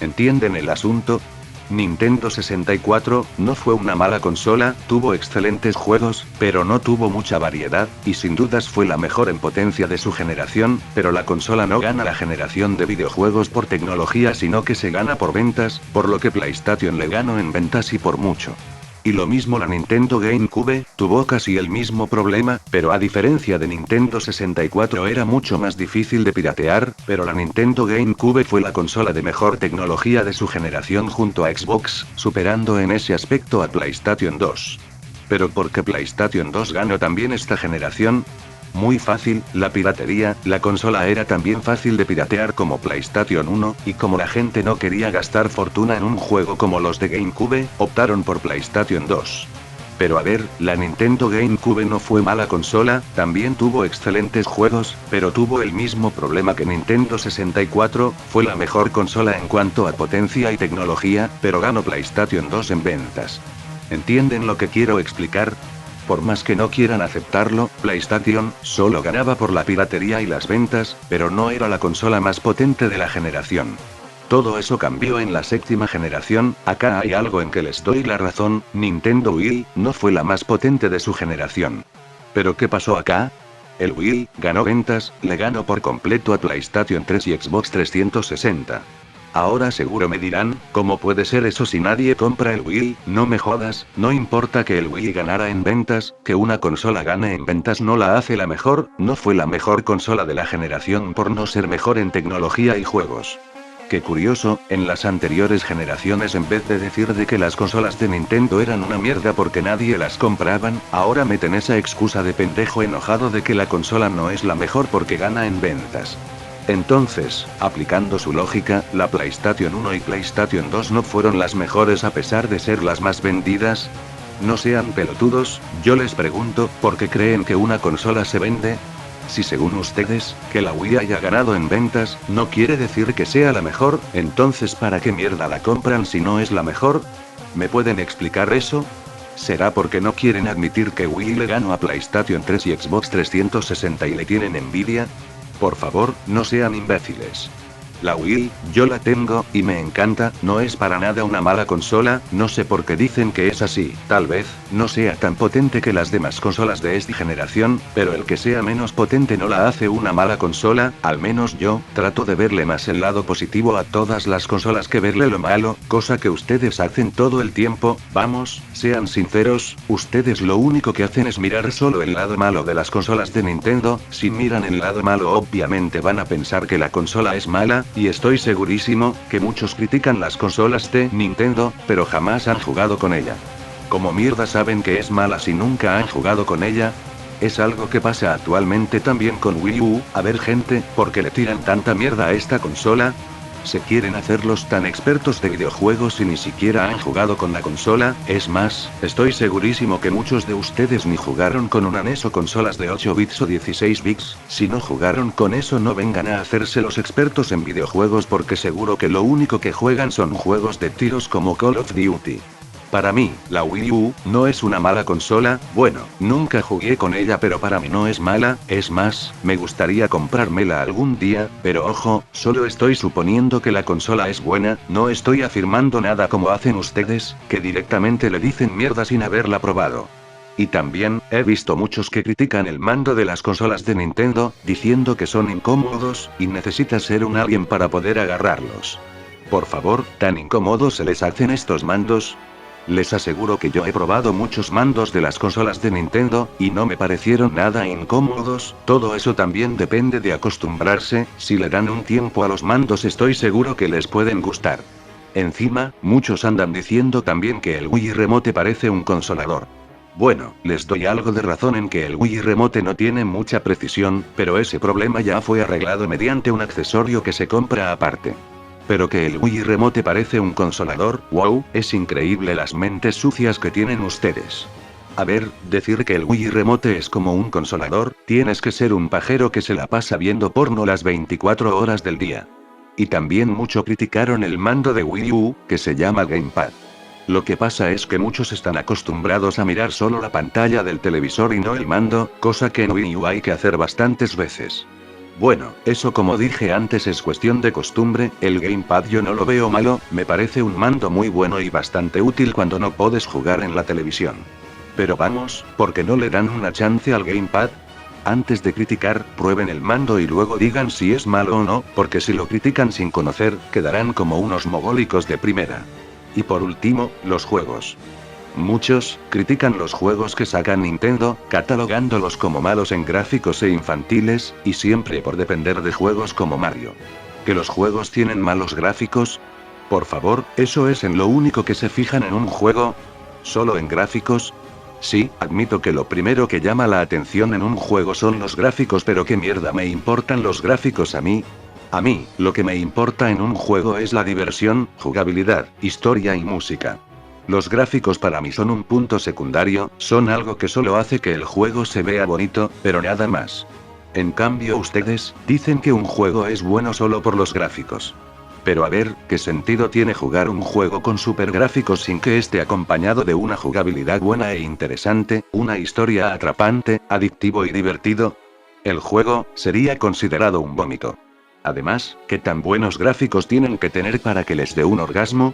¿Entienden el asunto? Nintendo 64 no fue una mala consola, tuvo excelentes juegos, pero no tuvo mucha variedad, y sin dudas fue la mejor en potencia de su generación, pero la consola no gana la generación de videojuegos por tecnología sino que se gana por ventas, por lo que PlayStation le ganó en ventas y por mucho. Y lo mismo la Nintendo GameCube, tuvo casi el mismo problema, pero a diferencia de Nintendo 64 era mucho más difícil de piratear, pero la Nintendo GameCube fue la consola de mejor tecnología de su generación junto a Xbox, superando en ese aspecto a PlayStation 2. ¿Pero por qué PlayStation 2 ganó también esta generación? Muy fácil, la piratería, la consola era también fácil de piratear como PlayStation 1, y como la gente no quería gastar fortuna en un juego como los de GameCube, optaron por PlayStation 2. Pero a ver, la Nintendo GameCube no fue mala consola, también tuvo excelentes juegos, pero tuvo el mismo problema que Nintendo 64, fue la mejor consola en cuanto a potencia y tecnología, pero ganó PlayStation 2 en ventas. ¿Entienden lo que quiero explicar? Por más que no quieran aceptarlo, PlayStation solo ganaba por la piratería y las ventas, pero no era la consola más potente de la generación. Todo eso cambió en la séptima generación. Acá hay algo en que les doy la razón, Nintendo Wii no fue la más potente de su generación. ¿Pero qué pasó acá? El Wii ganó ventas, le ganó por completo a PlayStation 3 y Xbox 360. Ahora seguro me dirán, ¿cómo puede ser eso si nadie compra el Wii? No me jodas, no importa que el Wii ganara en ventas, que una consola gane en ventas no la hace la mejor, no fue la mejor consola de la generación por no ser mejor en tecnología y juegos. Qué curioso, en las anteriores generaciones en vez de decir de que las consolas de Nintendo eran una mierda porque nadie las compraban, ahora meten esa excusa de pendejo enojado de que la consola no es la mejor porque gana en ventas. Entonces, aplicando su lógica, la PlayStation 1 y PlayStation 2 no fueron las mejores a pesar de ser las más vendidas. No sean pelotudos, yo les pregunto, ¿por qué creen que una consola se vende? Si según ustedes, que la Wii haya ganado en ventas, no quiere decir que sea la mejor, entonces ¿para qué mierda la compran si no es la mejor? ¿Me pueden explicar eso? ¿Será porque no quieren admitir que Wii le ganó a PlayStation 3 y Xbox 360 y le tienen envidia? Por favor, no sean imbéciles. La Wii, yo la tengo, y me encanta, no es para nada una mala consola, no sé por qué dicen que es así, tal vez, no sea tan potente que las demás consolas de esta generación, pero el que sea menos potente no la hace una mala consola, al menos yo, trato de verle más el lado positivo a todas las consolas que verle lo malo, cosa que ustedes hacen todo el tiempo, vamos, sean sinceros, ustedes lo único que hacen es mirar solo el lado malo de las consolas de Nintendo, si miran el lado malo obviamente van a pensar que la consola es mala, y estoy segurísimo, que muchos critican las consolas de Nintendo, pero jamás han jugado con ella. ¿Cómo mierda saben que es mala si nunca han jugado con ella? Es algo que pasa actualmente también con Wii U, a ver gente, ¿por qué le tiran tanta mierda a esta consola? Se quieren hacerlos tan expertos de videojuegos y ni siquiera han jugado con la consola, es más, estoy segurísimo que muchos de ustedes ni jugaron con una NES o consolas de 8 bits o 16 bits, si no jugaron con eso no vengan a hacerse los expertos en videojuegos porque seguro que lo único que juegan son juegos de tiros como Call of Duty. Para mí, la Wii U no es una mala consola, bueno, nunca jugué con ella pero para mí no es mala, es más, me gustaría comprármela algún día, pero ojo, solo estoy suponiendo que la consola es buena, no estoy afirmando nada como hacen ustedes, que directamente le dicen mierda sin haberla probado. Y también, he visto muchos que critican el mando de las consolas de Nintendo, diciendo que son incómodos, y necesitas ser un alien para poder agarrarlos. Por favor, ¿tan incómodos se les hacen estos mandos? Les aseguro que yo he probado muchos mandos de las consolas de Nintendo, y no me parecieron nada incómodos, todo eso también depende de acostumbrarse, si le dan un tiempo a los mandos estoy seguro que les pueden gustar. Encima, muchos andan diciendo también que el Wii Remote parece un consolador. Bueno, les doy algo de razón en que el Wii Remote no tiene mucha precisión, pero ese problema ya fue arreglado mediante un accesorio que se compra aparte. Pero que el Wii Remote parece un consolador, wow, es increíble las mentes sucias que tienen ustedes. A ver, decir que el Wii Remote es como un consolador, tienes que ser un pajero que se la pasa viendo porno las 24 horas del día. Y también mucho criticaron el mando de Wii U, que se llama Gamepad. Lo que pasa es que muchos están acostumbrados a mirar solo la pantalla del televisor y no el mando, cosa que en Wii U hay que hacer bastantes veces. Bueno, eso como dije antes es cuestión de costumbre, el Gamepad yo no lo veo malo, me parece un mando muy bueno y bastante útil cuando no puedes jugar en la televisión. Pero vamos, ¿por qué no le dan una chance al Gamepad? Antes de criticar, prueben el mando y luego digan si es malo o no, porque si lo critican sin conocer, quedarán como unos mogólicos de primera. Y por último, los juegos. Muchos critican los juegos que saca Nintendo, catalogándolos como malos en gráficos e infantiles, y siempre por depender de juegos como Mario. ¿Que los juegos tienen malos gráficos? Por favor, ¿eso es en lo único que se fijan en un juego? ¿Solo en gráficos? Sí, admito que lo primero que llama la atención en un juego son los gráficos, pero ¿qué mierda me importan los gráficos a mí? A mí, lo que me importa en un juego es la diversión, jugabilidad, historia y música. Los gráficos para mí son un punto secundario, son algo que solo hace que el juego se vea bonito, pero nada más. En cambio ustedes, dicen que un juego es bueno solo por los gráficos. Pero a ver, ¿qué sentido tiene jugar un juego con super gráficos sin que esté acompañado de una jugabilidad buena e interesante, una historia atrapante, adictivo y divertido? El juego, sería considerado un vómito. Además, ¿qué tan buenos gráficos tienen que tener para que les dé un orgasmo?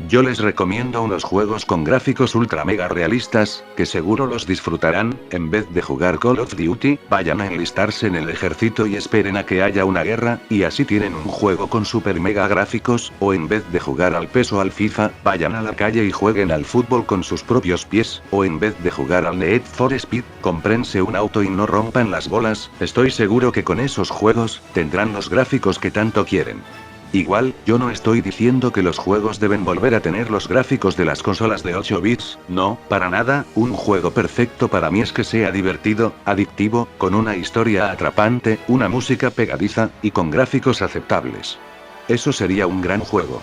Yo les recomiendo unos juegos con gráficos ultra mega realistas, que seguro los disfrutarán, en vez de jugar Call of Duty, vayan a enlistarse en el ejército y esperen a que haya una guerra, y así tienen un juego con super mega gráficos, o en vez de jugar al PES o al FIFA, vayan a la calle y jueguen al fútbol con sus propios pies, o en vez de jugar al Need for Speed, cómprense un auto y no rompan las bolas, estoy seguro que con esos juegos, tendrán los gráficos que tanto quieren. Igual, yo no estoy diciendo que los juegos deben volver a tener los gráficos de las consolas de 8 bits, no, para nada, un juego perfecto para mí es que sea divertido, adictivo, con una historia atrapante, una música pegadiza, y con gráficos aceptables. Eso sería un gran juego.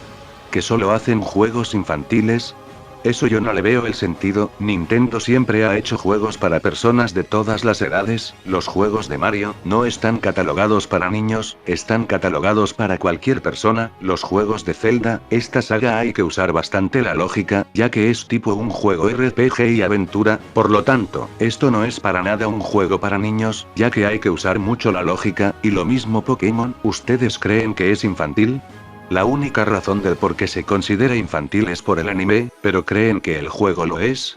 ¿Que solo hacen juegos infantiles? Eso yo no le veo el sentido. Nintendo siempre ha hecho juegos para personas de todas las edades. Los juegos de Mario no están catalogados para niños, están catalogados para cualquier persona. Los juegos de Zelda, esta saga hay que usar bastante la lógica, ya que es tipo un juego RPG y aventura. Por lo tanto, esto no es para nada un juego para niños, ya que hay que usar mucho la lógica. Y lo mismo Pokémon, ¿ustedes creen que es infantil? La única razón del por qué se considera infantil es por el anime, pero ¿creen que el juego lo es?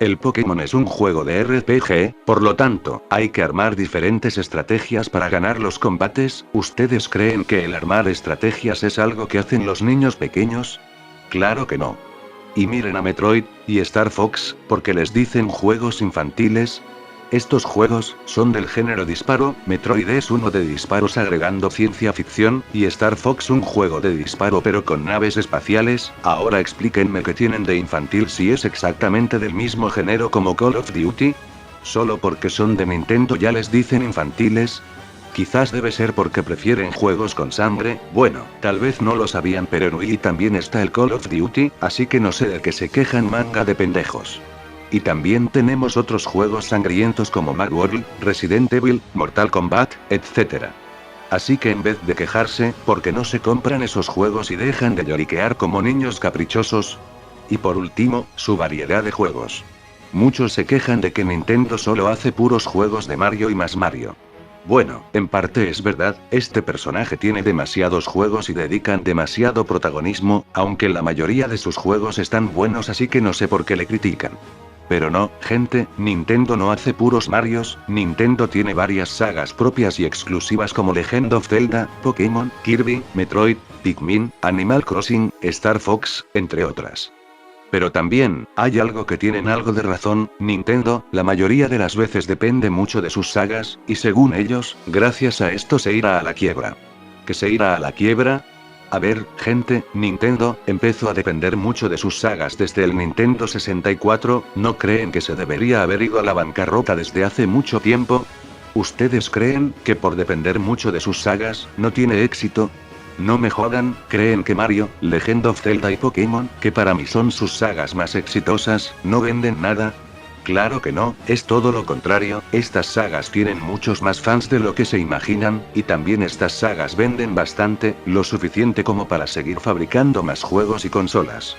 El Pokémon es un juego de RPG, por lo tanto, hay que armar diferentes estrategias para ganar los combates. ¿Ustedes creen que el armar estrategias es algo que hacen los niños pequeños? Claro que no. Y miren a Metroid y Star Fox, porque les dicen juegos infantiles. Estos juegos son del género disparo. Metroid es uno de disparos agregando ciencia ficción, y Star Fox un juego de disparo pero con naves espaciales. Ahora explíquenme qué tienen de infantil si es exactamente del mismo género como Call of Duty. ¿Solo porque son de Nintendo ya les dicen infantiles? Quizás debe ser porque prefieren juegos con sangre. Bueno, tal vez no lo sabían, pero en Wii también está el Call of Duty, así que no sé de qué se quejan, manga de pendejos. Y también tenemos otros juegos sangrientos como Mad World, Resident Evil, Mortal Kombat, etc. Así que en vez de quejarse, ¿por qué no se compran esos juegos y dejan de lloriquear como niños caprichosos? Y por último, su variedad de juegos. Muchos se quejan de que Nintendo solo hace puros juegos de Mario y más Mario. Bueno, en parte es verdad, este personaje tiene demasiados juegos y dedican demasiado protagonismo, aunque la mayoría de sus juegos están buenos, así que no sé por qué le critican. Pero no, gente, Nintendo no hace puros Marios. Nintendo tiene varias sagas propias y exclusivas como Legend of Zelda, Pokémon, Kirby, Metroid, Pikmin, Animal Crossing, Star Fox, entre otras. Pero también, hay algo que tienen algo de razón, Nintendo, la mayoría de las veces depende mucho de sus sagas, y según ellos, gracias a esto se irá a la quiebra. ¿Que se irá a la quiebra? A ver, gente, Nintendo empezó a depender mucho de sus sagas desde el Nintendo 64, ¿no creen que se debería haber ido a la bancarrota desde hace mucho tiempo? ¿Ustedes creen que por depender mucho de sus sagas, no tiene éxito? No me jodan, ¿creen que Mario, Legend of Zelda y Pokémon, que para mí son sus sagas más exitosas, no venden nada? Claro que no, es todo lo contrario, estas sagas tienen muchos más fans de lo que se imaginan, y también estas sagas venden bastante, lo suficiente como para seguir fabricando más juegos y consolas.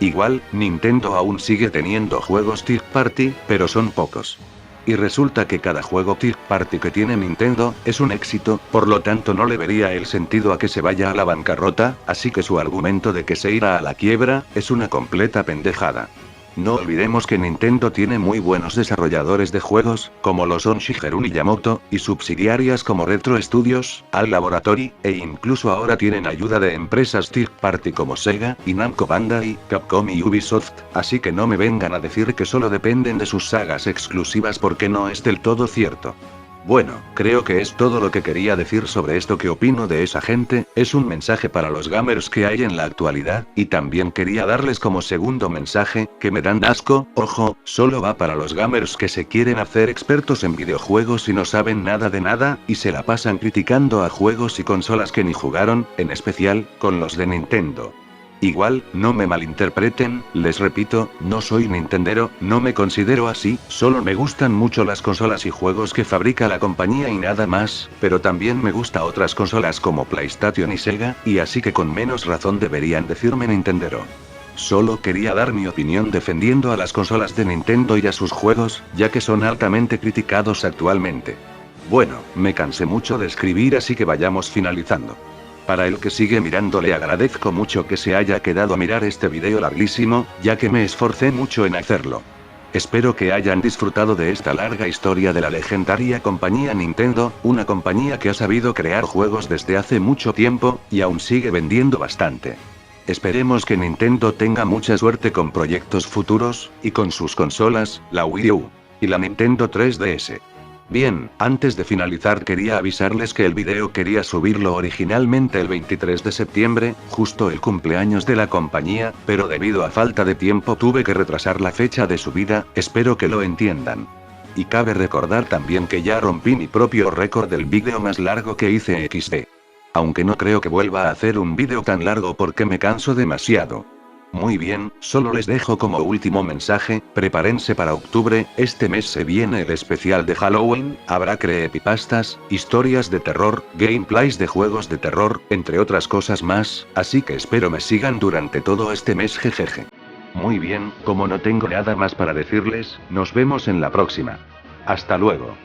Igual, Nintendo aún sigue teniendo juegos third party, pero son pocos. Y resulta que cada juego third party que tiene Nintendo es un éxito, por lo tanto no le vería el sentido a que se vaya a la bancarrota, así que su argumento de que se irá a la quiebra es una completa pendejada. No olvidemos que Nintendo tiene muy buenos desarrolladores de juegos, como lo son Shigeru Miyamoto, y subsidiarias como Retro Studios, HAL Laboratory, e incluso ahora tienen ayuda de empresas third party como Sega, y Namco Bandai, Capcom y Ubisoft, así que no me vengan a decir que solo dependen de sus sagas exclusivas porque no es del todo cierto. Bueno, creo que es todo lo que quería decir sobre esto que opino de esa gente. Es un mensaje para los gamers que hay en la actualidad, y también quería darles como segundo mensaje, que me dan asco. Ojo, solo va para los gamers que se quieren hacer expertos en videojuegos y no saben nada de nada, y se la pasan criticando a juegos y consolas que ni jugaron, en especial, con los de Nintendo. Igual, no me malinterpreten, les repito, no soy nintendero, no me considero así, solo me gustan mucho las consolas y juegos que fabrica la compañía y nada más, pero también me gusta otras consolas como PlayStation y Sega, y así que con menos razón deberían decirme nintendero. Solo quería dar mi opinión defendiendo a las consolas de Nintendo y a sus juegos, ya que son altamente criticados actualmente. Bueno, me cansé mucho de escribir, así que vayamos finalizando. Para el que sigue mirando, le agradezco mucho que se haya quedado a mirar este video larguísimo, ya que me esforcé mucho en hacerlo. Espero que hayan disfrutado de esta larga historia de la legendaria compañía Nintendo, una compañía que ha sabido crear juegos desde hace mucho tiempo, y aún sigue vendiendo bastante. Esperemos que Nintendo tenga mucha suerte con proyectos futuros, y con sus consolas, la Wii U y la Nintendo 3DS. Bien, antes de finalizar quería avisarles que el video quería subirlo originalmente el 23 de septiembre, justo el cumpleaños de la compañía, pero debido a falta de tiempo tuve que retrasar la fecha de subida, espero que lo entiendan. Y cabe recordar también que ya rompí mi propio récord del vídeo más largo que hice XD. Aunque no creo que vuelva a hacer un vídeo tan largo porque me canso demasiado. Muy bien, solo les dejo como último mensaje, prepárense para octubre, este mes se viene el especial de Halloween, habrá creepypastas, historias de terror, gameplays de juegos de terror, entre otras cosas más, así que espero me sigan durante todo este mes jejeje. Muy bien, como no tengo nada más para decirles, nos vemos en la próxima. Hasta luego.